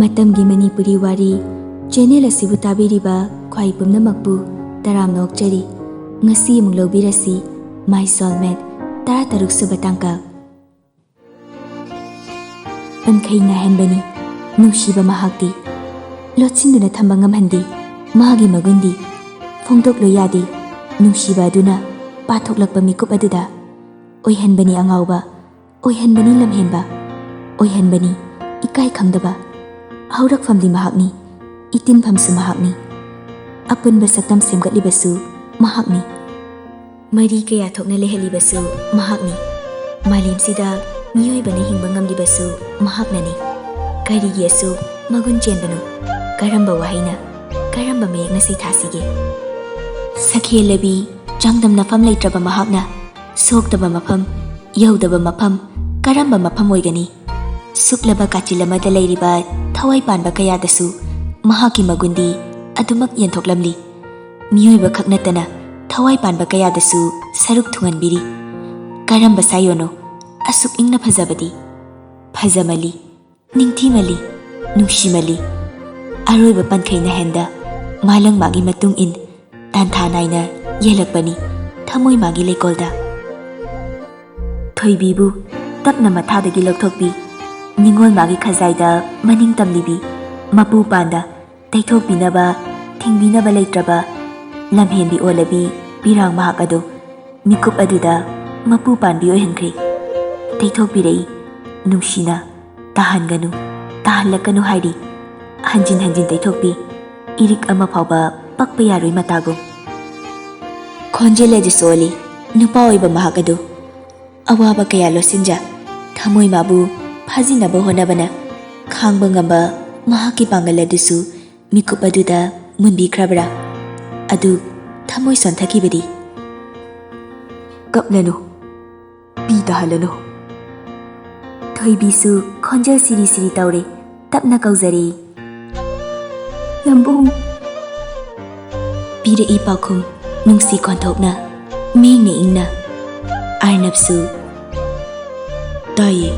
ꯃꯇꯝꯒꯤ ꯃꯅꯤꯄꯨꯔꯤ ꯋꯥꯔꯤ ꯆꯦꯅꯦꯜ ꯑꯁꯤꯕꯨ ꯇꯥꯕꯤꯔꯤꯕ ꯈ꯭ꯋꯥꯏ ꯄꯨꯝꯅꯃꯛꯄꯨ ꯇꯔꯥꯝꯅ ꯑꯣꯛꯆꯔꯤ꯫ ꯉꯁꯤ ꯑꯃꯨꯛ ꯂꯧꯕꯤꯔꯁꯤ ꯃꯥꯏ ꯁꯣꯜꯃꯦꯠ 13ꯁꯨꯕ ꯇꯥꯡꯀꯛ꯫ ꯄꯟꯈꯩ ꯅꯥꯍꯦꯟꯕꯅꯤ ꯅꯨꯡꯁꯤꯕ ꯃꯍꯥꯛꯇꯤ, ꯂꯣꯠꯁꯤꯟꯗꯨꯅ ꯊꯝꯕ ꯉꯝꯍꯟꯗꯦ ꯃꯥꯒꯤ ꯃꯒꯨꯟꯗꯤ, ꯐꯣꯡꯗꯣꯛꯂꯨ ꯌꯥꯗꯦ ꯅꯨꯡꯁꯤꯕ ꯑꯗꯨꯅ ꯄꯥꯊꯣꯛꯂꯛꯄ ꯃꯤꯀꯨꯞ ꯑꯗꯨꯗ꯫ ꯑꯣꯏꯍꯟꯕꯅꯤ ꯑꯉꯥꯎꯕ, ꯑꯣꯏꯍꯟꯕꯅꯤ ꯂꯝꯍꯦꯟꯕ, ꯑꯣꯏꯍꯟꯕꯅꯤ ꯏꯀꯥꯏ ꯈꯪꯗꯕ꯫ ꯍꯧꯔꯛꯐꯝꯗꯤ ꯃꯍꯥꯛꯅꯤ, ꯏꯇꯤꯟꯐꯝꯁꯨ ꯃꯍꯥꯛꯅꯤ, ꯑꯄꯨꯟꯕ ꯁꯛꯇꯝ ꯁꯦꯝꯒꯠꯂꯤꯕꯁꯨ ꯃꯍꯥꯛꯅꯤ, ꯃꯔꯤ ꯀꯌꯥ ꯊꯣꯛꯅ ꯂꯩꯍꯜꯂꯤꯕꯁꯨ ꯃꯍꯥꯛꯅꯤ, ꯃꯥꯂꯦꯝꯁꯤꯗ ꯃꯤꯑꯣꯏꯕꯅ ꯍꯤꯡꯕ ꯉꯝꯂꯤꯕꯁꯨ ꯃꯍꯥꯛꯅꯅꯤ꯫ ꯀꯔꯤꯒꯤ ꯑꯁꯨꯛ ꯃꯒꯨꯟ ꯆꯦꯟꯕꯅꯣ? ꯀꯔꯝꯕ ꯋꯥꯍꯩꯅ, ꯀꯔꯝꯕ ꯃꯌꯦꯛꯅ ꯁꯩꯊꯥꯁꯤꯒꯦ? ꯁꯛꯍꯦꯜꯂꯕꯤ ꯆꯥꯡꯗꯝꯅꯐꯝ ꯂꯩꯇ꯭ꯔꯕ ꯃꯍꯥꯛꯅ ꯁꯣꯛꯇꯕ ꯃꯐꯝ, ꯌꯧꯗꯕ ꯃꯐꯝ ꯀꯔꯝꯕ ꯃꯐꯝ ꯑꯣꯏꯒꯅꯤ? ꯁꯨꯛꯂꯕ ꯀꯥꯆꯤꯜ ꯑꯃꯗ ꯂꯩꯔꯤꯕ ꯊꯋꯥꯏ ꯄꯥꯟꯕ ꯀꯌꯥꯗꯁꯨ ꯃꯍꯥꯛꯀꯤ ꯃꯒꯨꯟꯗꯤ ꯑꯗꯨꯃꯛ ꯌꯦꯟꯊꯣꯛꯂꯝꯂꯤ꯫ ꯃꯤꯑꯣꯏꯕ ꯈꯛ ꯅꯠꯇꯅ ꯊꯋꯥꯏ ꯄꯥꯟꯕ ꯀꯌꯥꯗꯁꯨ ꯁꯔꯨꯛ ꯊꯨꯡꯍꯟꯕꯤꯔꯤ꯫ ꯀꯔꯝꯕ ꯁꯥꯏꯌꯣꯅꯣ ꯑꯁꯨꯛ ꯏꯪꯅ ꯐꯖꯕꯗꯤ? ꯐꯖꯃꯜꯂꯤ, ꯅꯤꯡꯊꯤꯃꯜꯂꯤ, ꯅꯨꯡꯁꯤꯃꯜꯂꯤ꯫ ꯑꯔꯣꯏꯕ ꯄꯟꯈꯩ ꯅꯥꯍꯦꯟꯗ ꯃꯥꯂꯪ ꯃꯥꯒꯤ ꯃꯇꯨꯡ ꯏꯟ ꯇꯥꯟꯊꯥ ꯅꯥꯏꯅ ꯌꯦꯜꯂꯛꯄꯅꯤ ꯊꯃꯣꯏ ꯃꯥꯒꯤ ꯂꯩꯀꯣꯜꯗ꯫ ꯊꯣꯏꯕꯤꯕꯨ ꯇꯞꯅ ꯃꯊꯥꯗꯒꯤ ꯂꯧꯊꯣꯛꯄꯤ, ꯅꯤꯡꯉꯣꯜ ꯃꯥꯒꯤ ꯈꯖꯥꯏꯗ ꯃꯅꯤꯡ ꯇꯝꯂꯤꯕꯤ, ꯃꯄꯨ ꯄꯥꯟꯗ ꯇꯩꯊꯣꯛꯄꯤꯅꯕ ꯊꯤꯡꯕꯤꯅꯕ ꯂꯩꯇ꯭ꯔꯕ ꯂꯝꯍꯦꯟꯕꯤ ꯑꯣꯜꯂꯕꯤ ꯄꯤꯔꯥꯡ ꯃꯍꯥꯛ ꯑꯗꯨ ꯃꯤꯀꯨꯞ ꯑꯗꯨꯗ ꯃꯄꯨ ꯄꯥꯟꯕꯤ ꯑꯣꯏꯍꯟꯈ꯭ꯔꯦ꯫ ꯇꯩꯊꯣꯛꯄꯤꯔꯛꯏ ꯅꯨꯡꯁꯤꯅ, ꯇꯥꯍꯟꯒꯅꯨ, ꯇꯥꯍꯜꯂꯛꯀꯅꯨ ꯍꯥꯏꯔꯤ꯫ ꯍꯟꯖꯤꯟ ꯍꯟꯖꯤൻ ꯇꯩꯊꯣꯛꯄꯤ, ꯏꯔꯤꯛ ꯑꯃ ꯐꯥꯎꯕ ꯄꯛꯄ ꯌꯥꯔꯣꯏ ꯃꯇꯥꯒꯨꯝ꯫ ꯈꯣꯟꯖꯦꯜ ꯑꯗꯨꯁꯨ ꯑꯣꯜꯂꯤ ꯅꯨꯄꯥ ꯑꯣꯏꯕ ꯃꯍꯥꯛ ꯑꯗꯨ, ꯑꯋꯥꯕ ꯀꯌꯥ ꯂꯣꯠꯁꯤꯟꯖ ꯊꯃꯣꯏ ꯃꯥꯕꯨ ꯐꯥꯖꯤꯟꯅꯕ ꯍꯣꯠꯅꯕꯅ ꯈꯥꯡꯕ ꯉꯝꯕ ꯃꯍꯥꯛꯀꯤ ꯄꯥꯡꯒꯜ ꯑꯗꯨꯁꯨ ꯃꯤꯀꯨꯞ ꯑꯗꯨꯗ ꯃꯨꯟꯕꯤꯈ꯭ꯔꯕ꯭ꯔꯥ? ꯑꯗꯨ ꯊꯃꯣꯏ ꯁꯣꯟꯊꯈꯤꯕꯗꯤ? ꯀꯞꯂꯅꯨ, ꯄꯤ ꯇꯥꯍꯜꯂꯅꯨ꯫ ꯊꯣꯏꯕꯤꯁꯨ ꯈꯣꯟꯖꯦꯜ ꯁꯤꯔꯤ ꯁꯤꯔꯤ ꯇꯧꯔꯦ, ꯇꯞꯅ ꯀꯧꯖꯔꯦ꯫ ꯌꯥꯝꯕꯨꯡ! ꯄꯤꯔꯛꯏ ꯄꯥꯎꯈꯨꯝ ꯅꯨꯡꯁꯤ ꯈꯣꯟꯊꯣꯛꯅ, ꯃꯤꯡꯅ ꯏꯪꯅ꯫ ꯑꯥꯔꯅꯕꯁꯨ ꯇꯥꯏꯌꯦ꯫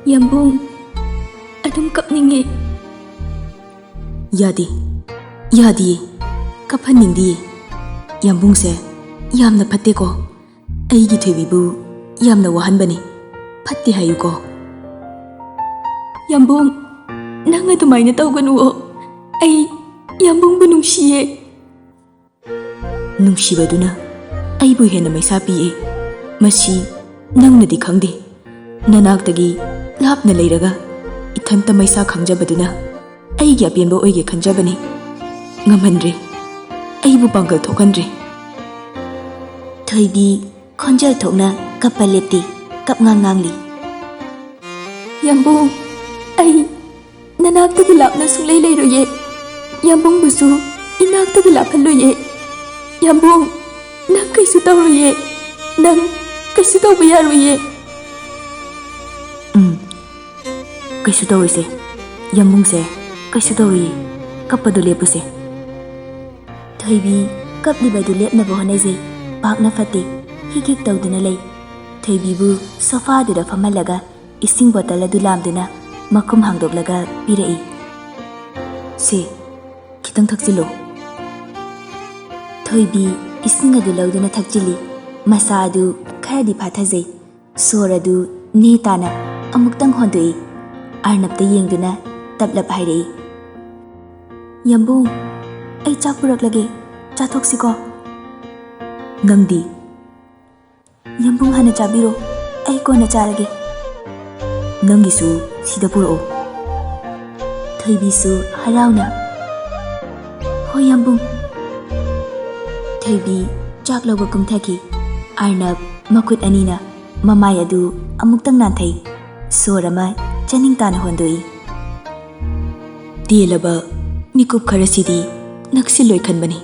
ꯌꯥꯝꯕꯨꯡ, ꯑꯗꯨꯝ ꯀꯞꯅꯤꯡꯉꯦ꯫ ꯌꯥꯗꯦ, ꯌꯥꯗꯤꯌꯦ, ꯀꯞꯍꯟꯅꯤꯡꯗꯤꯌꯦ꯫ ꯌꯥꯝꯕꯨꯡꯁꯦ ꯌꯥꯝꯅ ꯐꯠꯇꯦꯀꯣ, ꯑꯩꯒꯤ ꯊꯣꯏꯕꯤꯕꯨ ꯌꯥꯝꯅ ꯋꯥꯍꯟꯕꯅꯤ, ꯐꯠꯇꯦ ꯍꯥꯏꯌꯨꯀꯣ꯫ ꯌꯥꯝꯕꯨꯡ, ꯅꯪ ꯑꯗꯨꯃꯥꯏꯅ ꯇꯧꯒꯅꯨꯑꯣ, ꯑꯩ ꯌꯥꯝꯕꯨꯡꯕꯨ ꯅꯨꯡꯁꯤꯌꯦ꯫ ꯅꯨꯡꯁꯤꯕꯗꯨꯅ ꯑꯩꯕꯨ ꯍꯦꯟꯅ ꯃꯩꯁꯥ ꯄꯤꯌꯦ, ꯃꯁꯤ ꯅꯪꯅꯗꯤ ꯈꯪꯗꯦ꯫ ꯅꯅꯥꯛꯇꯒꯤ ꯂꯥꯞꯅ ꯂꯩꯔꯒ ꯏꯊꯟꯇ ꯃꯩꯁꯥ ꯈꯪꯖꯕꯗꯨꯅ ꯑꯩꯒꯤ ꯑꯄꯦꯟꯕ ꯑꯣꯏꯒꯦ ꯈꯟꯖꯕꯅꯤ꯫ ꯉꯝꯍꯟꯗ꯭ꯔꯦ, ꯑꯩꯕꯨ ꯄꯥꯡꯒꯜ ꯊꯣꯛꯍꯟꯗ꯭ꯔꯦ꯫ ꯊꯣꯏꯕꯤ ꯈꯣꯟꯖꯦꯜ ꯊꯣꯛꯅ ꯀꯞꯄ ꯂꯦꯞꯇꯦ, ꯀꯞꯉꯥꯡ ꯉꯥꯡꯂꯤ꯫ ꯌꯥꯝꯕꯨꯡ, ꯑꯩ ꯅꯅꯥꯛꯇꯒꯤ ꯂꯥꯞꯅ ꯁꯨꯡꯂꯩ ꯂꯩꯔꯣꯏꯌꯦ, ꯌꯥꯝꯕꯨꯡꯕꯨꯁꯨ ꯏꯅꯥꯛꯇꯒꯤ ꯂꯥꯞꯍꯜꯂꯣꯏꯌꯦ꯫ ꯌꯥꯝꯕꯨꯡ, ꯅꯪ ꯀꯩꯁꯨ ꯇꯧꯔꯣꯏꯌꯦ, ꯅꯪ ꯀꯩꯁꯨ ꯇꯧꯕ ꯌꯥꯔꯣꯏꯌꯦ꯫ ꯀꯩꯁꯨ ꯇꯧꯔꯣꯏꯁꯦ, ꯌꯥꯝꯕꯨꯡꯁꯦ ꯀꯩꯁꯨ ꯇꯧꯔꯣꯏꯌꯦ, ꯀꯞꯄꯗꯨ ꯂꯦꯞꯄꯨꯁꯦ꯫ ꯊꯣꯏꯕꯤ ꯀꯞꯂꯤꯕꯗꯨ ꯂꯦꯞꯅꯕ ꯍꯣꯠꯅꯖꯩ, ꯄꯥꯛꯅ ꯐꯠꯇꯦ, ꯍꯤꯛ ꯍꯤꯛ ꯇꯧꯗꯨꯅ ꯂꯩ꯫ ꯊꯣꯏꯕꯤꯕꯨ ꯁꯣꯐꯥꯗꯨꯗ ꯐꯝꯍꯜꯂꯒ ꯏꯁꯤꯡ ꯕꯣꯇꯜ ꯑꯗꯨ ꯂꯥꯝꯗꯨꯅ ꯃꯈꯨꯝ ꯍꯥꯡꯗꯣꯛꯂꯒ ꯄꯤꯔꯛꯏ꯫ ꯁꯦ, ꯈꯤꯇꯪ ꯊꯛꯆꯤꯜꯂꯣ꯫ ꯊꯣꯏꯕꯤ ꯏꯁꯤꯡ ꯑꯗꯨ ꯂꯧꯗꯨꯅ ꯊꯛꯆꯤꯜꯂꯤ꯫ ꯃꯁꯥ ꯑꯗꯨ ꯈꯔꯗꯤ ꯐꯥꯊꯖꯩ, ꯁꯣꯔ ꯑꯗꯨ ꯅꯦ ꯇꯥꯅ ꯑꯃꯨꯛꯇꯪ ꯍꯣꯟꯗꯣꯛꯏ꯫ ꯑꯥꯔꯅꯕꯇ ꯌꯦꯡꯗꯨꯅ ꯇꯞꯂꯞ ꯍꯥꯏꯔꯛꯏ꯫ ꯌꯥꯝꯕꯨꯡ, ꯑꯩ ꯆꯥꯛ ꯄꯨꯔꯛꯂꯒꯦ, ꯆꯥꯊꯣꯛꯁꯤꯀꯣ꯫ ꯅꯪꯗꯤ? ꯌꯥꯝꯕꯨꯡ ꯍꯥꯟꯅ ꯆꯥꯕꯤꯔꯣ, ꯑꯩ ꯀꯣꯟꯅ ꯆꯥꯔꯒꯦ꯫ ꯅꯪꯒꯤꯁꯨ ꯁꯤꯗ ꯄꯨꯔꯛꯑꯣ꯫ ꯊꯣꯏꯕꯤꯁꯨ ꯍꯔꯥꯎꯅ ꯍꯣꯏ ꯌꯥꯝꯕꯨꯡ꯫ ꯊꯣꯏꯕꯤ ꯆꯥꯛ ꯂꯧꯕ ꯀꯨꯝꯊꯈꯤ꯫ ꯑꯥꯔꯅꯕ ꯃꯈꯨꯠ ꯑꯅꯤꯅ ꯃꯃꯥꯏ ꯑꯗꯨ ꯑꯃꯨꯛꯇꯪ ꯅꯥꯟꯊꯩ, ꯁꯣꯔ ꯑꯃ ꯆꯅꯤꯡ ꯇꯥꯅ ꯍꯣꯟꯗꯣꯛꯏ꯫ ꯇꯦꯜꯂꯕ ꯃꯤꯀꯨꯞ ꯈꯔꯁꯤꯗꯤ ꯅꯛꯁꯤꯜꯂꯣꯏ ꯈꯟꯕꯅꯤ,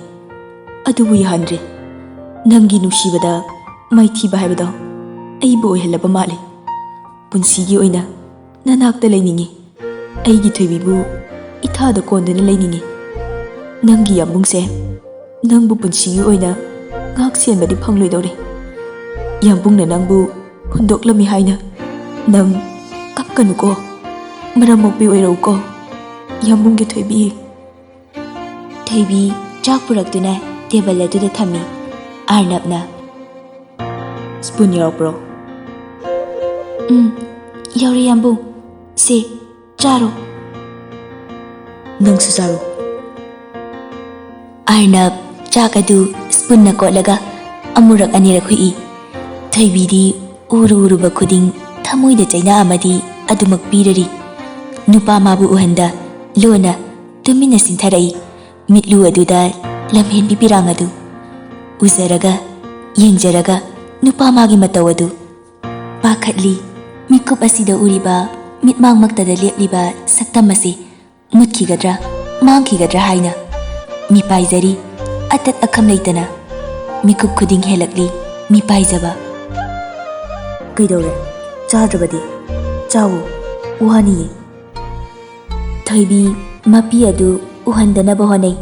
ꯑꯗꯨꯕꯨ ꯌꯥꯍꯟꯗ꯭ꯔꯦ꯫ ꯅꯪꯒꯤ ꯅꯨꯡꯁꯤꯕꯗ ꯃꯥꯏꯊꯤꯕ ꯍꯥꯏꯕꯗꯣ ꯑꯩꯕꯨ ꯑꯣꯏꯍꯜꯂꯕ ꯃꯥꯜꯂꯤ꯫ ꯄꯨꯟꯁꯤꯒꯤ ꯑꯣꯏꯅ ꯅꯅꯥꯛꯇ ꯂꯩꯅꯤꯡꯉꯤ, ꯑꯩꯒꯤ ꯊꯣꯏꯕꯤꯕꯨ ꯏꯊꯥꯗ ꯀꯣꯟꯗꯨꯅ ꯂꯩꯅꯤꯡꯉꯤ꯫ ꯅꯪꯒꯤ ꯌꯥꯝꯕꯨꯡꯁꯦ ꯅꯪꯕꯨ ꯄꯨꯟꯁꯤꯒꯤ ꯑꯣꯏꯅ ꯉꯥꯛ ꯁꯦꯟꯕꯗꯤ ꯐꯪꯂꯣꯏꯗꯧꯔꯦ꯫ ꯌꯥꯝꯕꯨꯡꯅ ꯅꯪꯕꯨ ꯍꯨꯟꯗꯣꯛꯂꯝꯃꯤ ꯍꯥꯏꯅ ꯅꯪ ꯀꯞꯀꯅꯨꯀꯣ꯫ ꯃꯔꯝ ꯃꯣꯛꯄꯤ ꯑꯣꯏꯔꯛꯎꯀꯣ ꯌꯥꯝꯕꯨꯡꯒꯤ ꯊꯣꯏꯕꯤ. ꯊꯣꯏꯕꯤ ꯆꯥꯛ ꯄꯨꯔꯛꯇꯨꯅ ꯇꯦꯕꯜ ꯑꯗꯨꯗ ꯊꯝꯃꯤ. ꯑꯥꯔꯅꯕꯅ ꯁ꯭ꯄꯨꯟ ꯌꯥꯎꯔꯛꯄ꯭ꯔꯣ? ꯌꯥꯎꯔꯦ ꯌꯥꯝꯕꯨꯡ. ꯁꯦ ꯆꯥꯔꯣ. ꯅꯪꯁꯨ ꯆꯥꯔꯣ. ꯑꯥꯔꯅꯕ ꯆꯥꯛ ꯑꯗꯨ ꯁ꯭ꯄꯨꯟꯅ ꯀꯣꯠꯂꯒ ꯑꯃꯨꯔꯛ ꯑꯅꯤꯔꯛ ꯍꯨꯏ. ꯊꯣꯏꯕꯤꯗꯤ ꯎꯔꯨꯕ ꯈꯨꯗꯤꯡ ꯊꯃꯣꯏꯗ ꯆꯩꯅꯥ ꯑꯃꯗꯤ ꯑꯗꯨꯃꯛ ꯄꯤꯔꯔꯤ. ꯅꯨꯄꯥ ꯃꯥꯕꯨ ꯎꯍꯟꯗ ꯂꯣꯟꯅ ꯇꯨꯃꯤꯟꯅ ꯆꯤꯟꯊꯔꯛꯏ. ꯃꯤꯠꯂꯨ ꯑꯗꯨꯗ ꯂꯝꯍꯦꯟꯕꯤ ꯄꯤꯔꯥꯡ ꯑꯗꯨ ꯎꯖꯔꯒ ꯌꯦꯡꯖꯔꯒ ꯅꯨꯄꯥ ꯃꯥꯒꯤ ꯃꯇꯧ ꯑꯗꯨ ꯄꯥꯈꯠꯂꯤ. ꯃꯤꯀꯨꯞ ꯑꯁꯤꯗ ꯎꯔꯤꯕ ꯃꯤꯠꯃꯥꯡꯃꯛꯇꯗ ꯂꯦꯞꯂꯤꯕ ꯁꯛꯇꯝ ꯑꯁꯤ ꯃꯨꯠꯈꯤꯒꯗ꯭ꯔꯥ ꯃꯥꯡꯈꯤꯒꯗ꯭ꯔꯥ ꯍꯥꯏꯅ ꯃꯤꯄꯥꯏꯖꯔꯤ. ꯑꯇꯠ ꯑꯈꯝ ꯂꯩꯇꯅ ꯃꯤꯀꯨꯞ ꯈꯨꯗꯤꯡ ꯍꯦꯜꯂꯛꯂꯤ ꯃꯤꯄꯥꯏꯖꯕ. ꯀꯩꯗꯧꯔꯦ? ꯆꯥꯗ꯭ꯔꯕꯗꯤ? ꯆꯥꯋꯣ, ꯋꯥꯅꯤꯌꯦ. ꯊꯣꯏꯕꯤ ꯃꯄꯤ ꯑꯗꯨ ꯎꯍꯟꯗꯅꯕ ꯍꯣꯠꯅꯩ.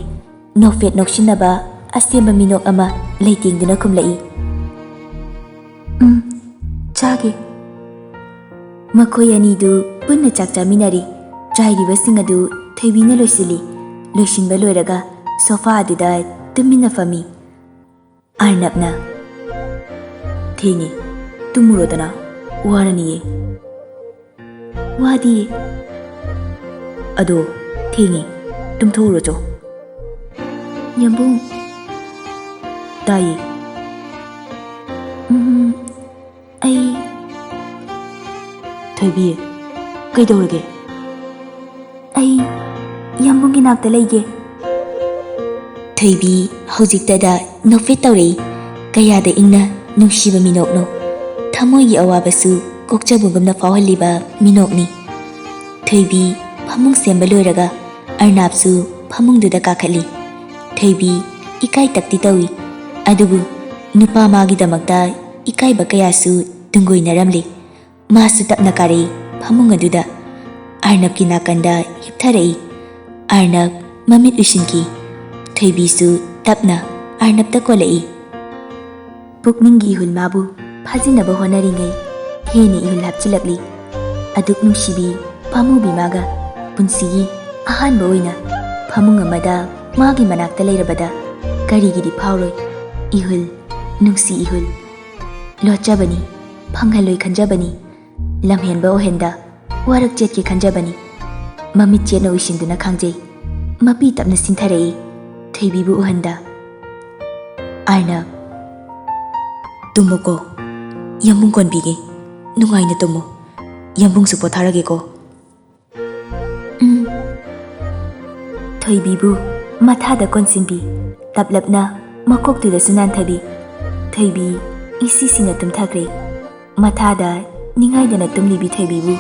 ꯅꯣꯛꯐꯦꯠ ꯅꯣꯛꯁꯤꯟꯅꯕ ꯑꯁꯦꯡꯕ ꯃꯤꯅꯣꯛ ꯑꯃ ꯂꯩꯇꯦꯡꯗꯨꯅ ꯈꯨꯝꯂꯛꯏ. ꯆꯥꯒꯦ. ꯃꯈꯣꯏ ꯑꯅꯤꯗꯨ ꯄꯨꯟꯅ ꯆꯥꯛ ꯆꯥꯃꯤꯟꯅꯔꯤ. ꯆꯥꯏꯔꯤꯕꯁꯤꯡ ꯑꯗꯨ ꯊꯣꯏꯕꯤꯅ ꯂꯣꯏꯁꯤꯜꯂꯤ. ꯂꯣꯏꯁꯤꯟꯕ ꯂꯣꯏꯔꯒ ꯁꯣꯐꯥ ꯑꯗꯨꯗ ꯇꯨꯃꯤꯟꯅ ꯐꯝꯃꯤ. ꯑꯥꯔꯅꯕꯅ ꯊꯦꯡꯉꯦ, ꯇꯨꯝꯃꯨꯔꯣꯗꯅ, ꯋꯥꯔꯅꯤꯌꯦ. ꯋꯥꯗꯤꯌꯦ. ꯑꯗꯣ ꯊꯦꯡꯉꯦ, ꯇꯨꯝꯊꯣꯛꯎꯔꯣꯆꯣ. ꯌꯥꯝꯕꯨꯡ. ꯇꯥꯏꯌꯦ. ꯑꯩ ꯊꯣꯏꯕꯤ, ꯀꯩꯗꯧꯔꯒꯦ? ꯑꯩ ꯌꯥꯝꯕꯨꯡꯒꯤ ꯅꯥꯛꯇ ꯂꯩꯒꯦ. ꯊꯣꯏꯕꯤ ꯍꯧꯖꯤꯛꯇꯗ ꯅꯣꯛꯐꯦꯠ ꯇꯧꯔꯛꯏ. ꯀꯌꯥꯗ ꯏꯪꯅ ꯅꯨꯡꯁꯤꯕ ꯃꯤꯅꯣꯛꯅꯣ. ꯊꯃꯣꯏꯒꯤ ꯑꯋꯥꯕꯁꯨ ꯀꯣꯛꯆꯕꯒꯨꯝꯅ ꯐꯥꯎꯍꯜꯂꯤꯕ ꯃꯤꯅꯣꯛꯅꯤ. ꯊꯣꯏꯕꯤ ꯐꯃꯨꯡ ꯁꯦꯝꯕ ꯂꯣꯏꯔꯒ ꯑꯔꯅꯥꯕꯁꯨ ꯐꯃꯨꯡꯗꯨꯗ ꯀꯥꯈꯠꯂꯤ. ꯊꯣꯏꯕꯤ ꯏꯀꯥꯏ ꯇꯛꯇꯤ ꯇꯧꯏ. ꯑꯗꯨꯕꯨ ꯅꯨꯄꯥ ꯃꯥꯒꯤꯗꯃꯛꯇ ꯏꯀꯥꯏꯕ ꯀꯌꯥꯁꯨ ꯇꯨꯡꯒꯣꯏꯅꯔꯝꯂꯤ. ꯃꯥꯁꯨ ꯇꯞꯅ ꯀꯥꯔꯛꯏ ꯐꯃꯨꯡ ꯑꯗꯨꯗ. ꯑꯥꯔꯅꯕꯀꯤ ꯅꯥꯀꯟꯗ ꯍꯤꯞꯊꯔꯛꯏ. ꯑꯥꯔꯅꯕ ꯃꯃꯤꯠ ꯎꯏꯁꯤꯟꯈꯤ. ꯊꯣꯏꯕꯤꯁꯨ ꯇꯞꯅ ꯑꯥꯔꯅꯕꯇ ꯀꯣꯜꯂꯛꯏ. ꯄꯨꯛꯅꯤꯡꯒꯤ ꯏꯍꯨꯜ ꯃꯥꯕꯨ ꯐꯥꯖꯤꯟꯅꯕ ꯍꯣꯠꯅꯔꯤꯉꯩ ꯍꯦꯟꯅ ꯏꯍꯨꯜ ꯍꯥꯞꯆꯤꯜꯂꯛꯂꯤ. ꯑꯗꯨꯛ ꯅꯨꯡꯁꯤꯕꯤ ꯄꯥꯝꯃꯨꯕꯤ ꯃꯥꯒ ꯄꯨꯟꯁꯤꯒꯤ ꯑꯍꯥꯟꯕ ꯑꯣꯏꯅ ꯐꯃꯨꯡ ꯑꯃꯗ ꯃꯥꯒꯤ ꯃꯅꯥꯛꯇ ꯂꯩꯔꯕꯗ ꯀꯔꯤꯒꯤꯗꯤ ꯐꯥꯎꯔꯣꯏ ꯏꯍꯨꯜ, ꯅꯨꯡꯁꯤ ꯏꯍꯨꯜ. ꯂꯣꯠꯆꯕꯅꯤ, ꯐꯪꯍꯜꯂꯣꯏ ꯈꯟꯖꯕꯅꯤ. ꯂꯝꯍꯦꯟꯕ ꯑꯣꯏꯍꯟꯗ ꯋꯥꯔꯛ ꯆꯦꯠꯀꯦ ꯈꯟꯖꯕꯅꯤ. ꯃꯃꯤꯠ ꯆꯦꯠꯅ ꯎꯏꯁꯤꯟꯗꯨꯅ ꯈꯥꯡꯖꯩ. ꯃꯄꯤ ꯇꯞꯅ ꯆꯤꯟꯊꯔꯛꯏ ꯊꯣꯏꯕꯤꯕꯨ ꯎꯍꯟꯗ. ꯑꯥꯔꯅꯕ. ꯇꯨꯝꯃꯣꯀꯣ, ꯌꯥꯝꯕꯨꯡ ꯀꯣꯟꯕꯤꯒꯦ. ꯅꯨꯡꯉꯥꯏꯅ ꯇꯨꯝꯃꯣ. ꯌꯥꯝꯕꯨꯡꯁꯨ ꯄꯣꯊꯥꯔꯒꯦꯀꯣ. ꯊꯣꯏꯕꯤꯕꯨ ꯃꯊꯥꯗ ꯀꯣꯟꯁꯤꯟꯕꯤ. ꯇꯞꯂꯞꯅ ꯃꯀꯣꯛꯇꯨꯗꯁꯨ ꯅꯥꯟꯊꯕꯤ. ꯊꯣꯏꯕꯤ ꯏꯁꯤꯁꯤꯅ ꯇꯨꯝꯊꯈ꯭ꯔꯦ. ꯃꯊꯥꯗ ꯅꯤꯡꯉꯥꯏꯗꯅ ꯇꯨꯝꯂꯤꯕꯤ ꯊꯣꯏꯕꯤꯕꯨ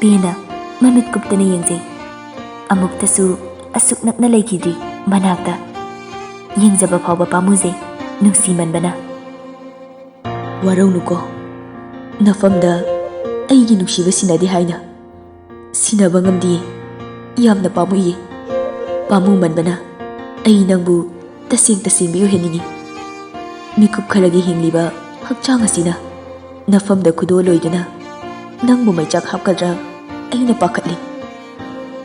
ꯄꯦꯟꯅ ꯃꯃꯤꯠ ꯀꯨꯞꯇꯅ ꯌꯦꯡꯖꯩ. ꯑꯃꯨꯛꯇꯁꯨ ꯑꯁꯨꯛ ꯅꯛꯅ ꯂꯩꯈꯤꯗ꯭ꯔꯤ ꯃꯅꯥꯛꯇ. ꯌꯦꯡꯖꯕ ꯐꯥꯎꯕ ꯄꯥꯝꯃꯨꯖꯩ ꯅꯨꯡꯁꯤꯃꯟꯕꯅ. ꯋꯥꯔꯧꯅꯨꯀꯣ. ꯅꯐꯝꯗ ꯑꯩꯒꯤ ꯅꯨꯡꯁꯤꯕ ꯁꯤꯟꯅꯗꯦ ꯍꯥꯏꯅ ꯁꯤꯟꯅꯕ ꯉꯝꯗꯤꯌꯦ. ꯌꯥꯝꯅ ꯄꯥꯝꯃꯨꯏꯌꯦ. ꯄꯥꯝꯃꯨꯃꯟꯕꯅ ꯑꯩ ꯅꯪꯕꯨ ꯇꯁꯦꯡꯕꯤ ꯑꯣꯏꯍꯟꯅꯤꯡꯉꯤ. ꯃꯤꯀꯨꯞ ꯈꯔꯒꯤ ꯍꯤꯡꯂꯤꯕ ꯍꯛꯆꯥꯡ ꯑꯁꯤꯅ ꯅꯐꯝꯗ ꯈꯨꯗꯣꯜꯂꯣꯏꯗꯨꯅ ꯅꯪꯕꯨ ꯃꯩꯆꯥꯛ ꯍꯥꯞꯀꯗ꯭ꯔꯥ ꯑꯩꯅ ꯄꯥꯈꯠꯂꯤ.